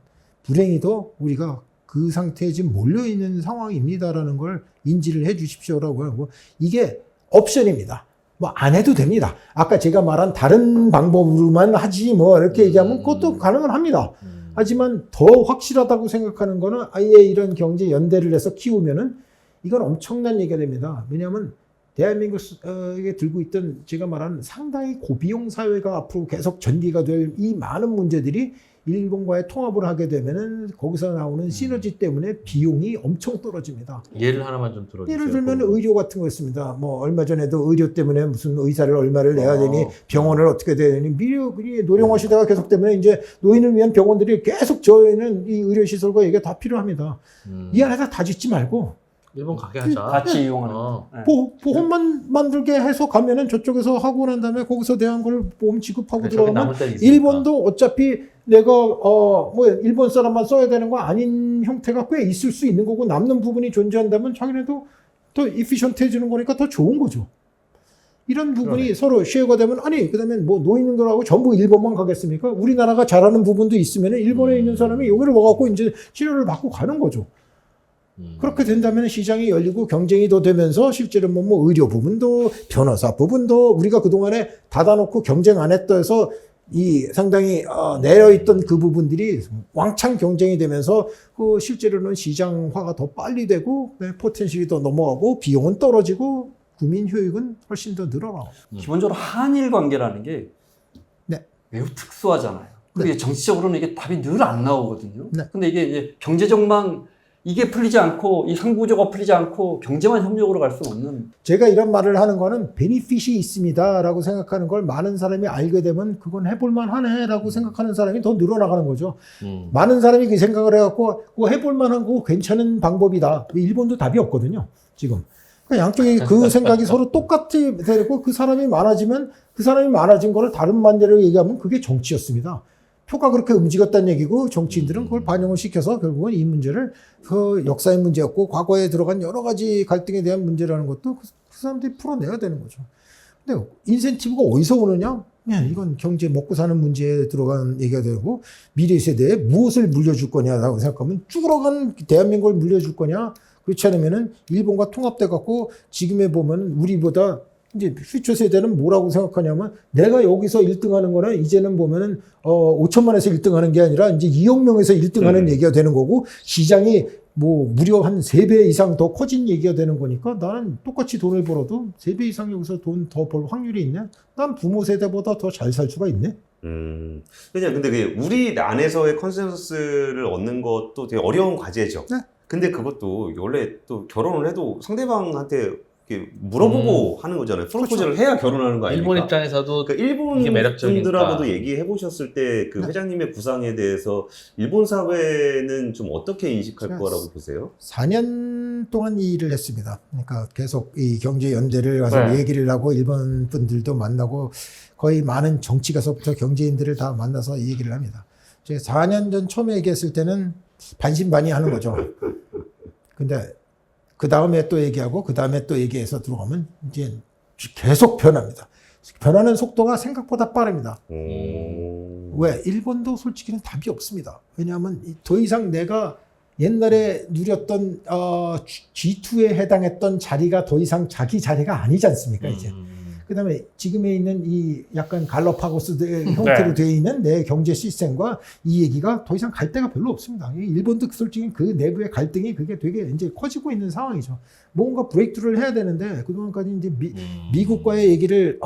불행히도 우리가 그 상태에 지금 몰려있는 상황입니다라는 걸 인지를 해 주십시오라고 하고 이게 옵션입니다. 뭐 안 해도 됩니다. 아까 제가 말한 다른 방법으로만 하지 뭐 이렇게 얘기하면 그것도 가능은 합니다. 하지만 더 확실하다고 생각하는 거는 아예 이런 경제 연대를 해서 키우면은 이건 엄청난 얘기가 됩니다. 왜냐하면 대한민국에 들고 있던 제가 말한 상당히 고비용 사회가 앞으로 계속 전개가 될 이 많은 문제들이 일본과의 통합을 하게 되면은 거기서 나오는 시너지 때문에 비용이 엄청 떨어집니다. 예를 하나만 좀 들어주세요. 예를 들면 의료 같은 거 있습니다. 뭐 얼마 전에도 의료 때문에 무슨 의사를 얼마를 내야 되니 병원을 어떻게 돼야 되니 미리 노령화 시대가 계속 때문에 이제 노인을 위한 병원들이 계속 저희는 이 의료 시설과 이게 다 필요합니다. 이 안에다 다 짓지 말고 일본 가게 하자. 같이 이용하는 네. 보험만 만들게 해서 가면은 저쪽에서 하고 난 다음에 거기서 대한 걸 보험 지급하고 저기 들어가면 남을 때는 있으니까. 일본도 어차피 내가 뭐 일본 사람만 써야 되는 거 아닌 형태가 꽤 있을 수 있는 거고 남는 부분이 존재한다면 자기네도 더 이피션트해지는 거니까 더 좋은 거죠. 이런 부분이 그러네. 서로 쉐어가 되면 아니 그다음에 뭐 노인들하고 전부 일본만 가겠습니까? 우리나라가 잘하는 부분도 있으면 일본에 있는 사람이 여기를 와갖고 이제 치료를 받고 가는 거죠. 그렇게 된다면 시장이 열리고 경쟁이 더 되면서 실제로 뭐 의료 부분도 변호사 부분도 우리가 그동안에 닫아놓고 경쟁 안 했다 해서 이 상당히 내려있던 그 부분들이 왕창 경쟁이 되면서 그 실제로는 시장화가 더 빨리 되고 포텐셜이 더 넘어가고 비용은 떨어지고 국민 효익은 훨씬 더 늘어나고. 기본적으로 한일 관계라는 게 네. 매우 특수하잖아요. 그리고 정치적으로는 이게 답이 늘 안 나오거든요. 네. 근데 이게 이제 경제적만 이게 풀리지 않고 이 상부조가 풀리지 않고 경제만 협력으로 갈 수는 없는. 제가 이런 말을 하는 거는 베니핏이 있습니다라고 생각하는 걸 많은 사람이 알게 되면 그건 해볼만 하네라고 생각하는 사람이 더 늘어나가는 거죠. 많은 사람이 그 생각을 해갖고 그거 해볼만 하고 괜찮은 방법이다. 일본도 답이 없거든요. 지금. 그러니까 양쪽이 그 생각이 서로 똑같이 되고 그 사람이 많아지면 그 사람이 많아진 거를 다른 반대로 얘기하면 그게 정치였습니다. 표가 그렇게 움직였다는 얘기고 정치인들은 그걸 반영을 시켜서 결국은 이 문제를 그 역사의 문제였고 과거에 들어간 여러 가지 갈등에 대한 문제라는 것도 그 사람들이 풀어내야 되는 거죠. 근데 인센티브가 어디서 오느냐? 이건 경제 먹고 사는 문제에 들어간 얘기가 되고 미래 세대에 무엇을 물려줄 거냐라고 생각하면 죽어간 대한민국을 물려줄 거냐? 그렇지 않으면은 일본과 통합돼 갖고 지금에 보면 우리보다 이제 퓨처 세대는 뭐라고 생각하냐면 내가 여기서 1등 하는 거는 이제는 보면은 5천만에서 1등 하는 게 아니라 이제 2억 명에서 1등 하는 얘기가 되는 거고 시장이 뭐 무려 한 3배 이상 더 커진 얘기가 되는 거니까 나는 똑같이 돈을 벌어도 3배 이상 여기서 돈 더 벌 확률이 있네. 난 부모 세대보다 더 잘 살 수가 있네. 그냥 근데 그게 우리 안에서의 컨센서스를 얻는 것도 되게 어려운 과제죠. 네. 근데 그것도 원래 또 결혼을 해도 상대방한테 이렇게 물어보고 하는 거잖아요. 프로포즈를 해야 결혼하는 거 아닙니까? 일본 입장에서도 그 일본 이게 매력적이니까. 분들하고도 얘기해 보셨을 때 그 회장님의 구상에 대해서 일본 사회는 좀 어떻게 인식할 제가 거라고 보세요? 4년 동안 이 일을 했습니다. 그러니까 계속 이 경제 연대를 가서 네. 얘기를 하고 일본 분들도 만나고 거의 많은 정치 가서부터 경제인들을 다 만나서 이 얘기를 합니다. 제가 4년 전 처음에 얘기했을 때는 반신반의하는 거죠. 근데 그 다음에 또 얘기하고 그 다음에 또 얘기해서 들어가면 이제 계속 변합니다. 변하는 속도가 생각보다 빠릅니다. 오. 왜? 일본도 솔직히는 답이 없습니다. 왜냐하면 더 이상 내가 옛날에 누렸던 G2에 해당했던 자리가 더 이상 자기 자리가 아니지 않습니까, 이제. 그다음에 지금에 있는 이 약간 갈라파고스 형태로 되어 있는 내 경제 시스템과 이 얘기가 더 이상 갈 데가 별로 없습니다. 일본도 솔직히 그 내부의 갈등이 그게 되게 이제 커지고 있는 상황이죠. 뭔가 브레이크를 해야 되는데 그동안까지 이제 미국과의 얘기를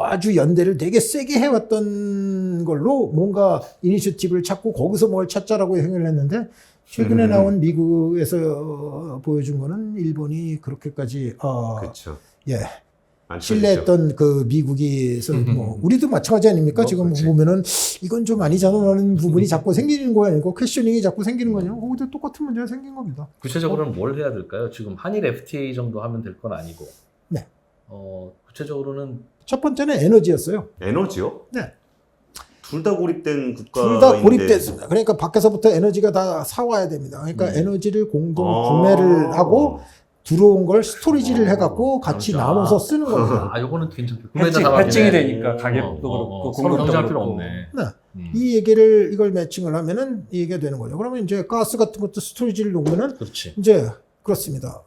아주 연대를 되게 세게 해왔던 걸로 뭔가 이니셔티브를 찾고 거기서 뭘 찾자라고 생각을 했는데 최근에 나온 미국에서 보여준 거는 일본이 그렇게까지 그렇죠. 예. 안 신뢰했던 그 미국에서 뭐 우리도 마찬가지 아닙니까? 지금 그렇지. 보면은 이건 좀 아니잖아 라는 부분이 자꾸 생기는 거 아니고 퀘셔닝이 자꾸 생기는 거냐? 거기도 똑같은 문제가 생긴 겁니다. 구체적으로는 뭘 해야 될까요? 지금 한일 FTA 정도 하면 될 건 아니고. 네. 구체적으로는 첫 번째는 에너지였어요. 에너지요? 네. 둘 다 고립된 국가. 둘 다 고립됐습니다. 그러니까 밖에서부터 에너지가 다 사와야 됩니다. 그러니까 에너지를 공동 구매를 하고 들어온 걸 스토리지를 해갖고 같이 그렇죠. 나눠서 쓰는 겁니다. 요거는 괜찮고. 해칭이 되니까 가격도 그렇고 서로 공급도 경쟁할 필요 그렇고. 없네. 네. 이 얘기를 이걸 매칭을 하면은 이 얘기가 되는 거죠. 그러면 이제 가스 같은 것도 스토리지를 놓으면은 그렇지. 이제 그렇습니다.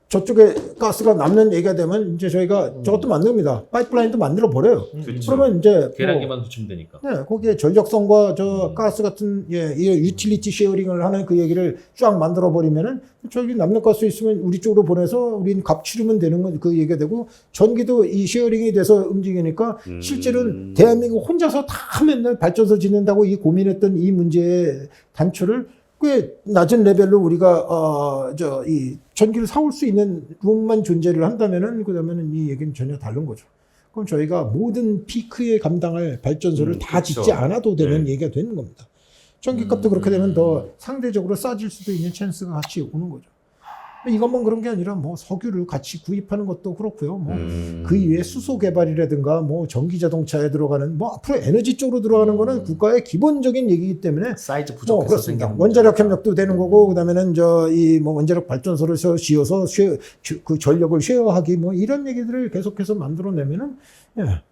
저쪽에 가스가 남는 얘기가 되면 이제 저희가 저것도 만듭니다. 파이프라인도 만들어 버려요. 그렇죠. 그러면 이제 계량기만 붙이면 되니까. 네, 거기에 전력선과 저 가스 같은 이 유틸리티 쉐어링을 하는 그 얘기를 쫙 만들어 버리면은 저기 남는 가스 있으면 우리 쪽으로 보내서 우린 값 치르면 되는 건 그 얘기가 되고 전기도 이 쉐어링이 돼서 움직이니까 실제로는 대한민국 혼자서 다 맨날 발전소 짓는다고 이 고민했던 이 문제의 단초를 꽤 낮은 레벨로 우리가 이 전기를 사올 수 있는 룸만 존재를 한다면은 그다음에는 이 얘기는 전혀 다른 거죠. 그럼 저희가 모든 피크에 감당할 발전소를 다 그렇죠. 짓지 않아도 되는 네. 얘기가 되는 겁니다. 전기값도 그렇게 되면 더 상대적으로 싸질 수도 있는 찬스가 같이 오는 거죠. 이것만 그런 게 아니라 뭐 석유를 같이 구입하는 것도 그렇고요. 뭐 그 이외에 수소 개발이라든가 뭐 전기 자동차에 들어가는 뭐 앞으로 에너지 쪽으로 들어가는 거는 국가의 기본적인 얘기이기 때문에 사이즈 뭐 부족해서 그렇습니다. 생기는 원자력 문제니까. 협력도 되는 거고 그다음에는 뭐 원자력 발전소를 지어서 그 전력을 쉐어하기 뭐 이런 얘기들을 계속해서 만들어내면은 예.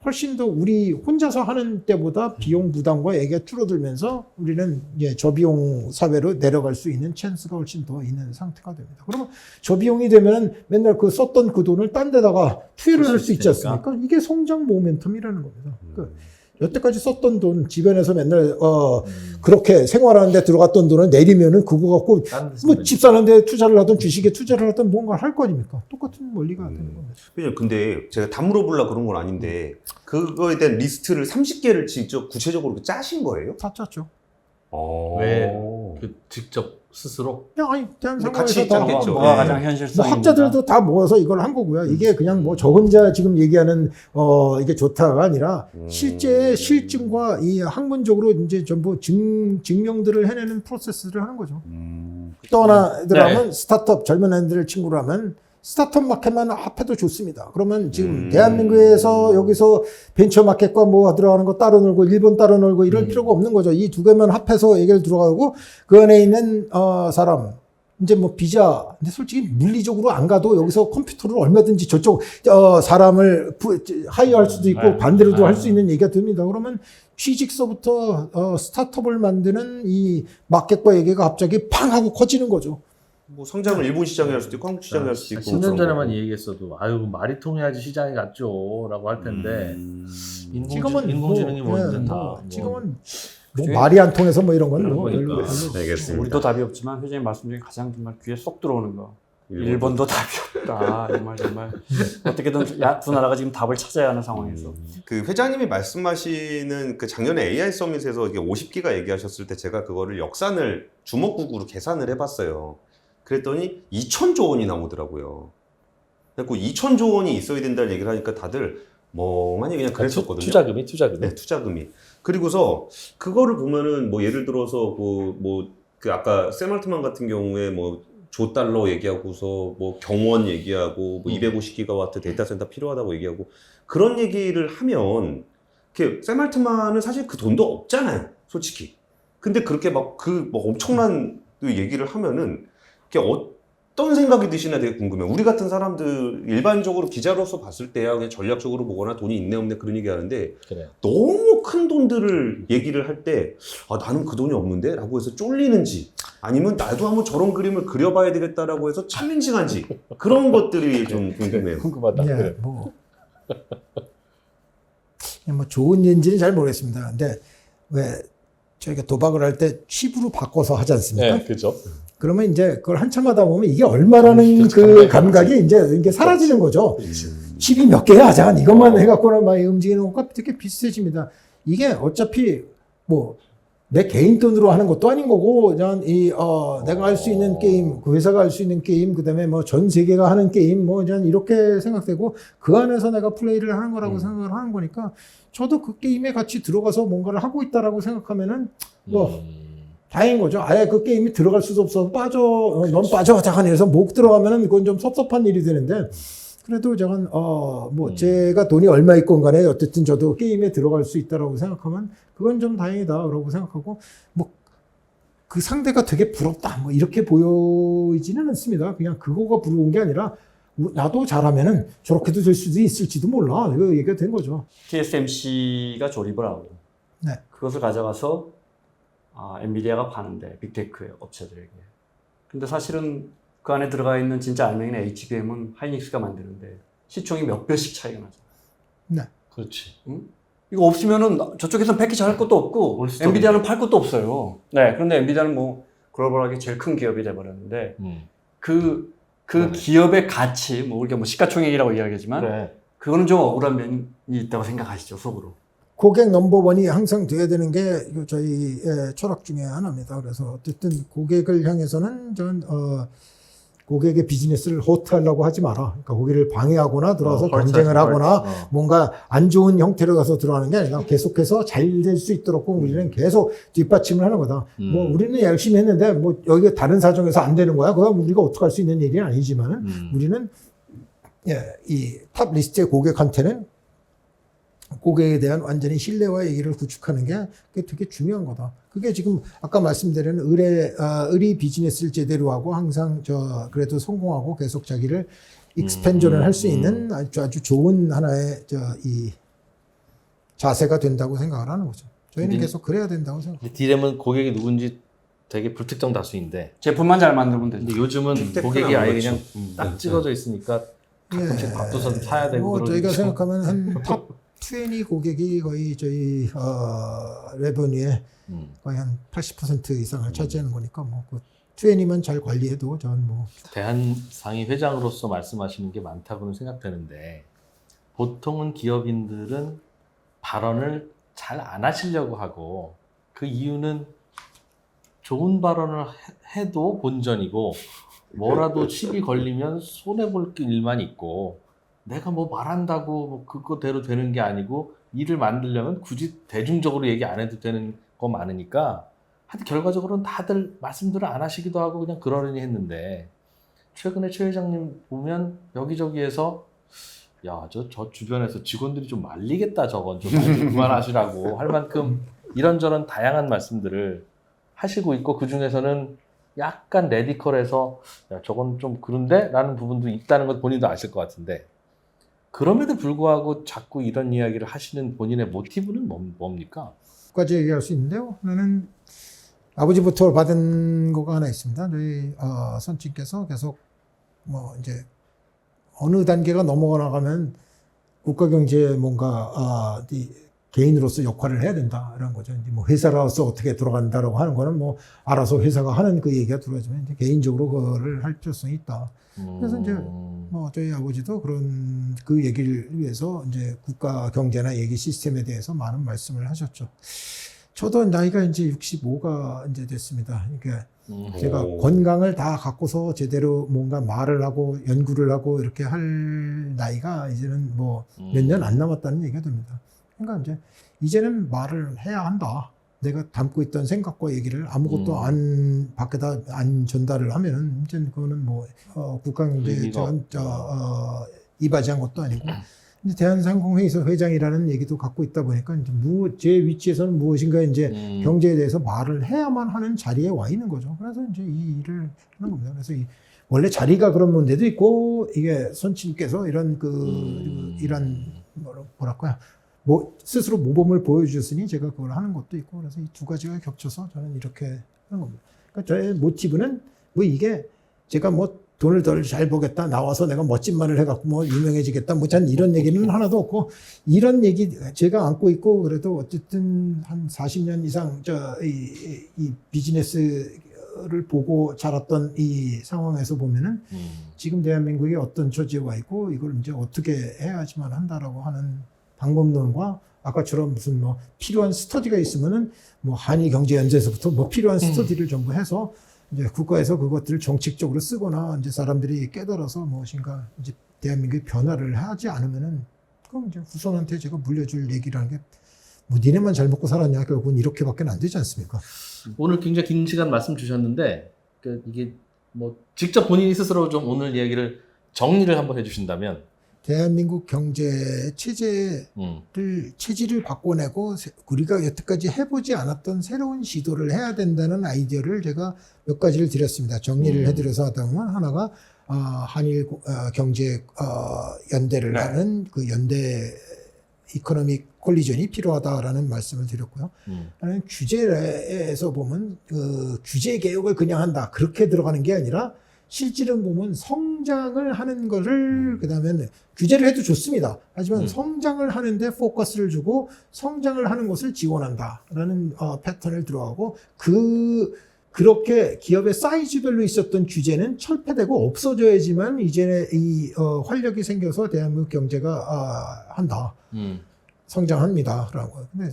훨씬 더 우리 혼자서 하는 때보다 비용 부담과 얘기가 줄어들면서 우리는 저비용 사회로 내려갈 수 있는 찬스가 훨씬 더 있는 상태가 됩니다. 그러면 저비용이 되면 맨날 그 썼던 그 돈을 딴 데다가 투여를 할 수 있지 않습니까? 이게 성장 모멘텀이라는 겁니다. 여태까지 썼던 돈, 집안에서 맨날, 그렇게 생활하는데 들어갔던 돈을 내리면은 그거 갖고, 다른 데서 뭐 집 사는데 투자를 하든 주식에 투자를 하든 뭔가를 할 거 아닙니까? 똑같은 원리가 되는 겁니다. 그냥 근데 제가 다 물어보려고 그런 건 아닌데 그거에 대한 리스트를 30개를 직접 구체적으로 짜신 거예요? 다 짰죠. 왜? 직접 스스로? 그냥 아니, 대한 근데 상황에서 같이 다 짰겠죠. 뭐가 네. 가장 뭐 현실성입니다. 학자들도 다 모아서 이걸 한 거고요. 이게 그냥 뭐 저 혼자 지금 얘기하는 이게 좋다가 아니라 실제 실증과 이 학문적으로 이제 전부 증명들을 해내는 프로세스를 하는 거죠. 또 하나 들어가면 스타트업 젊은 애들 친구로 하면 스타트업 마켓만 합해도 좋습니다. 그러면 지금 대한민국에서 여기서 벤처 마켓과 뭐 들어가는 거 따로 놀고 일본 따로 놀고 이럴 필요가 없는 거죠. 이 두 개만 합해서 얘기를 들어가고 그 안에 있는 사람 이제 뭐 비자 근데 솔직히 물리적으로 안 가도 여기서 컴퓨터를 얼마든지 저쪽 사람을 하이어할 수도 있고 반대로도 할 수 있는 얘기가 됩니다. 그러면 취직서부터 스타트업을 만드는 이 마켓과 얘기가 갑자기 팡 하고 커지는 거죠. 뭐 성장을 일본 시장에 할 수도 있고 한국 시장에 할 수도 있고 10년 그런 전에만 거고. 얘기했어도 아유 말이 통해야지 시장이 갔죠 라고 할 텐데 지금은 인공지능이 뭐, 뭐든 다 뭐, 뭐. 지금은 뭐 말이 안 통해서 뭐 이런 건 뭐 그러니까. 별로 알겠습니다. 우리도 답이 없지만 회장님 말씀 중에 가장 정말 귀에 쏙 들어오는 거. 일본도 답이 없다. 정말 어떻게든 두 나라가 지금 답을 찾아야 하는 상황에서. 그 회장님이 말씀하시는 그 작년에 AI 서밋에서 이게 50기가 얘기하셨을 때 제가 그거를 역산을 주먹국으로 계산을 해봤어요. 그랬더니 2천조 원이 나오더라고요. 그래서 2천조 원이 있어야 된다는 얘기를 하니까 다들 멍하니 그냥 그랬었거든요. 투자금이 네, 투자금이. 그리고서 그거를 보면은 뭐 예를 들어서 그 아까 샘 알트만 같은 경우에 뭐 조 달러 얘기하고서 뭐 경원 얘기하고 뭐 250기가와트 데이터 센터 필요하다고 얘기하고 그런 얘기를 하면 샘 알트만은 사실 그 돈도 없잖아요, 솔직히. 근데 그렇게 막 그 뭐 엄청난 얘기를 하면은 어떤 생각이 드시나 되게 궁금해요. 우리 같은 사람들 일반적으로 기자로서 봤을 때야 그냥 전략적으로 보거나 돈이 있네 없네 그런 얘기 하는데 그래. 너무 큰 돈들을 얘기를 할 때 나는 그 돈이 없는데? 라고 해서 쫄리는지 아니면 나도 한번 저런 그림을 그려봐야 되겠다라고 해서 챌린징한지 그런 것들이 좀 궁금해요. 궁금하다. 예, 그래. 뭐 좋은 예인지는 잘 모르겠습니다. 근데 왜 저희가 도박을 할 때 칩으로 바꿔서 하지 않습니까? 네, 그죠. 그러면 이제 그걸 한참 하다 보면 이게 얼마라는 그 감각이 이제 이게 사라지는 거죠. 칩이 몇 개야? 자, 이것만 해갖고는 막 움직이는 것과 되게 비슷해집니다. 이게 어차피 뭐 내 개인 돈으로 하는 것도 아닌 거고, 그냥 내가 할 수 있는 게임, 그 회사가 할 수 있는 게임, 그 다음에 뭐 전 세계가 하는 게임, 뭐 그냥 이렇게 생각되고, 그 안에서 내가 플레이를 하는 거라고 생각을 하는 거니까, 저도 그 게임에 같이 들어가서 뭔가를 하고 있다라고 생각하면은, 뭐, 다행인 거죠. 아예 그 게임이 들어갈 수도 없어. 넌 빠져. 잠깐 이래서 못 들어가면은 그건 좀 섭섭한 일이 되는데, 그래도 저건, 제가 돈이 얼마 있건 간에 어쨌든 저도 게임에 들어갈 수 있다라고 생각하면 그건 좀 다행이다라고 생각하고, 뭐, 그 상대가 되게 부럽다. 뭐, 이렇게 보이지는 않습니다. 그냥 그거가 부러운 게 아니라, 나도 잘하면은 저렇게도 될 수도 있을지도 몰라. 이거 얘기가 된 거죠. TSMC가 조립을 하고, 네. 그것을 가져가서, 엔비디아가 파는데, 빅테크 업체들에게. 근데 사실은 그 안에 들어가 있는 진짜 알맹이는 HBM은 하이닉스가 만드는데 시총이 몇 배씩 차이가 나죠. 네. 그렇지. 응? 이거 없으면은 저쪽에서는 패키지 할 것도 없고 엔비디아는 팔 것도 없어요. 네. 그런데 엔비디아는 뭐 글로벌하게 제일 큰 기업이 돼버렸는데 그 기업의 가치, 뭐 우리가 뭐 시가총액이라고 이야기하지만 그래. 그거는 좀 억울한 면이 있다고 생각하시죠, 속으로. 고객 넘버원이 항상 돼야 되는 게 저희의 철학 중에 하나입니다. 그래서 어쨌든 고객을 향해서는 고객의 비즈니스를 호트하려고 하지 마라. 그러니까 고객을 방해하거나 들어와서 경쟁을 하거나 뭔가 안 좋은 형태로 가서 들어가는 게 아니라 계속해서 잘 될 수 있도록 우리는 계속 뒷받침을 하는 거다. 뭐 우리는 열심히 했는데 뭐 여기가 다른 사정에서 안 되는 거야. 그건 우리가 어떻게 할 수 있는 얘기는 아니지만은 우리는 이 탑 리스트의 고객한테는 고객에 대한 완전히 신뢰와 얘기를 구축하는 게 그게 되게 중요한 거다. 그게 지금 아까 말씀드린 의리 비즈니스를 제대로 하고 항상 그래도 성공하고 계속 자기를 익스펜전을 할 수 있는 아주 좋은 하나의 이 자세가 된다고 생각을 하는 거죠. 저희는 계속 그래야 된다고 생각합니다. 디램은 고객이 누군지 되게 불특정 다수인데 제품만 잘 만들면 되죠. 근데 요즘은 고객이 아예 그냥 딱 찍어져 있으니까 가끔씩 밥도선 사야 되고 그런 저희가 생각하면 한 탑 20 고객이 거의 저희 레버뉴의 거의 한 80% 이상을 차지하는 거니까 그 20만 잘 관리해도 저는 대한상의 회장으로서 말씀하시는 게 많다고는 생각되는데 보통은 기업인들은 발언을 잘 안 하시려고 하고 그 이유는 좋은 발언을 해도 본전이고 뭐라도 시비 걸리면 손해볼 일만 있고 내가 뭐 말한다고 그거대로 되는 게 아니고 일을 만들려면 굳이 대중적으로 얘기 안 해도 되는 거 많으니까 하여튼 결과적으로는 다들 말씀들을 안 하시기도 하고 그냥 그러려니 했는데 최근에 최 회장님 보면 여기저기에서 야, 저 주변에서 직원들이 좀 말리겠다 저건 좀 그만하시라고 할 만큼 이런저런 다양한 말씀들을 하시고 있고 그 중에서는 약간 레디컬해서 야, 저건 좀 그런데? 라는 부분도 있다는 것 본인도 아실 것 같은데 그럼에도 불구하고 자꾸 이런 이야기를 하시는 본인의 모티브는 뭡니까? 까지 얘기할 수 있는데요. 하나는 아버지부터 받은 거가 하나 있습니다. 저희 선친께서 계속 이제 어느 단계가 넘어가면 국가 경제에 뭔가 개인으로서 역할을 해야 된다라는 거죠. 이제 회사로서 어떻게 돌아간다라고 하는 거는 알아서 회사가 하는 그 얘기가 들어가지만 이제 개인적으로 그거를 할 필요성이 있다. 그래서 이제 저희 아버지도 그런 그 얘기를 위해서 이제 국가 경제나 얘기 시스템에 대해서 많은 말씀을 하셨죠. 저도 나이가 이제 65가 이제 됐습니다. 그러니까 제가 건강을 다 갖고서 제대로 뭔가 말을 하고 연구를 하고 이렇게 할 나이가 이제는 몇 년 안 남았다는 얘기가 됩니다. 그러니까 이제는 말을 해야 한다. 내가 담고 있던 생각과 얘기를 아무것도 밖에다 안 전달을 하면은 이제 그거는 국가경제에 이바지한 것도 아니고 이제 대한상공회의소 회장이라는 얘기도 갖고 있다 보니까 이제 제 위치에서는 무엇인가 이제 경제에 대해서 말을 해야만 하는 자리에 와 있는 거죠. 그래서 이제 이 일을 하는 겁니다. 그래서 원래 자리가 그런 문제도 있고 이게 선친께서 이런 이런 뭐랄까요 뭐 스스로 모범을 보여주셨으니 제가 그걸 하는 것도 있고 그래서 이 두 가지가 겹쳐서 저는 이렇게 하는 겁니다. 그러니까 저의 모티브는 뭐 이게 제가 뭐 돈을 덜 잘 벌겠다 나와서 내가 멋진 말을 해갖고 뭐 유명해지겠다 뭐 전 이런 얘기는 하나도 없고 이런 얘기 제가 안고 있고 그래도 어쨌든 한 40년 이상 이 비즈니스를 보고 자랐던 이 상황에서 보면은 지금 대한민국이 어떤 처지에 와 있고 이걸 이제 어떻게 해야지만 한다라고 하는 방법론과 아까처럼 무슨 뭐 필요한 스터디가 있으면은 뭐 한일경제연대에서부터 뭐 필요한 스터디를 전부 해서 이제 국가에서 그것들을 정책적으로 쓰거나 이제 사람들이 깨달아서 무엇인가 이제 대한민국의 변화를 하지 않으면은 그럼 이제 후손한테 제가 물려줄 얘기라는 게 뭐 니네만 잘 먹고 살았냐 결국은 이렇게밖에 안 되지 않습니까? 오늘 굉장히 긴 시간 말씀 주셨는데 이게 뭐 직접 본인이 스스로 좀 오늘 이야기를 정리를 한번 해주신다면 대한민국 경제 체질을 바꿔내고 우리가 여태까지 해보지 않았던 새로운 시도를 해야 된다는 아이디어를 제가 몇 가지를 드렸습니다. 정리를 해드려서 하다 보면 하나가 한일 경제 연대를 네. 하는 그 연대 이코노믹 콜리전이 필요하다라는 말씀을 드렸고요. 하나는 규제에서 보면 그 규제 개혁을 그냥 한다 그렇게 들어가는 게 아니라 실질은 보면 성장을 하는 거를 그다음에 규제를 해도 좋습니다. 하지만 성장을 하는데 포커스를 주고 성장을 하는 것을 지원한다라는 패턴을 들어가고 그렇게 기업의 사이즈별로 있었던 규제는 철폐되고 없어져야지만 이제 이 활력이 생겨서 대한민국 경제가 한다. 성장합니다라고. 근데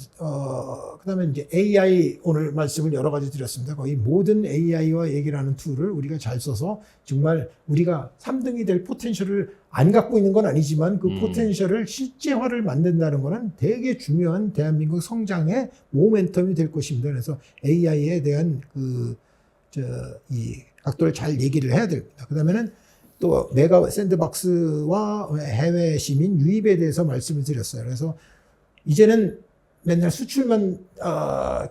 그다음에 이제 AI 오늘 말씀을 여러 가지 드렸습니다. 거의 모든 AI와 얘기를 하는 툴을 우리가 잘 써서 정말 우리가 3등이 될 포텐셜을 안 갖고 있는 건 아니지만 그 포텐셜을 실제화를 만든다는 거는 되게 중요한 대한민국 성장의 모멘텀이 될 것입니다. 그래서 AI에 대한 이 각도를 잘 얘기를 해야 됩니다. 그다음에는 또 메가 샌드박스와 해외 시민 유입에 대해서 말씀을 드렸어요. 그래서 이제는 맨날 수출만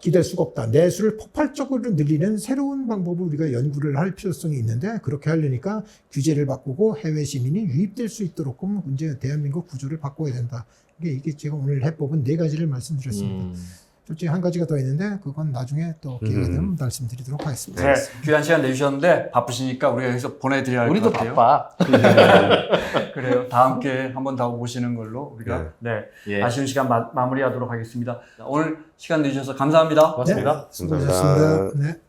기댈 수가 없다. 내수를 폭발적으로 늘리는 새로운 방법을 우리가 연구를 할 필요성이 있는데 그렇게 하려니까 규제를 바꾸고 해외 시민이 유입될 수 있도록 이제 대한민국 구조를 바꿔야 된다. 이게 제가 오늘 해법은 4가지를 말씀드렸습니다. 솔직히 한 가지가 더 있는데 그건 나중에 또 기회가 되면 말씀드리도록 하겠습니다. 네, 귀한 시간 내주셨는데 바쁘시니까 우리가 여기서 보내드려야 할 것 우리도 같아요. 바빠. 그래요. 다음 기회에 한 번 더 오시는 걸로 우리가 예. 아쉬운 시간 마무리하도록 하겠습니다. 오늘 시간 내주셔서 감사합니다. 고맙습니다. 수고하셨습니다. 네.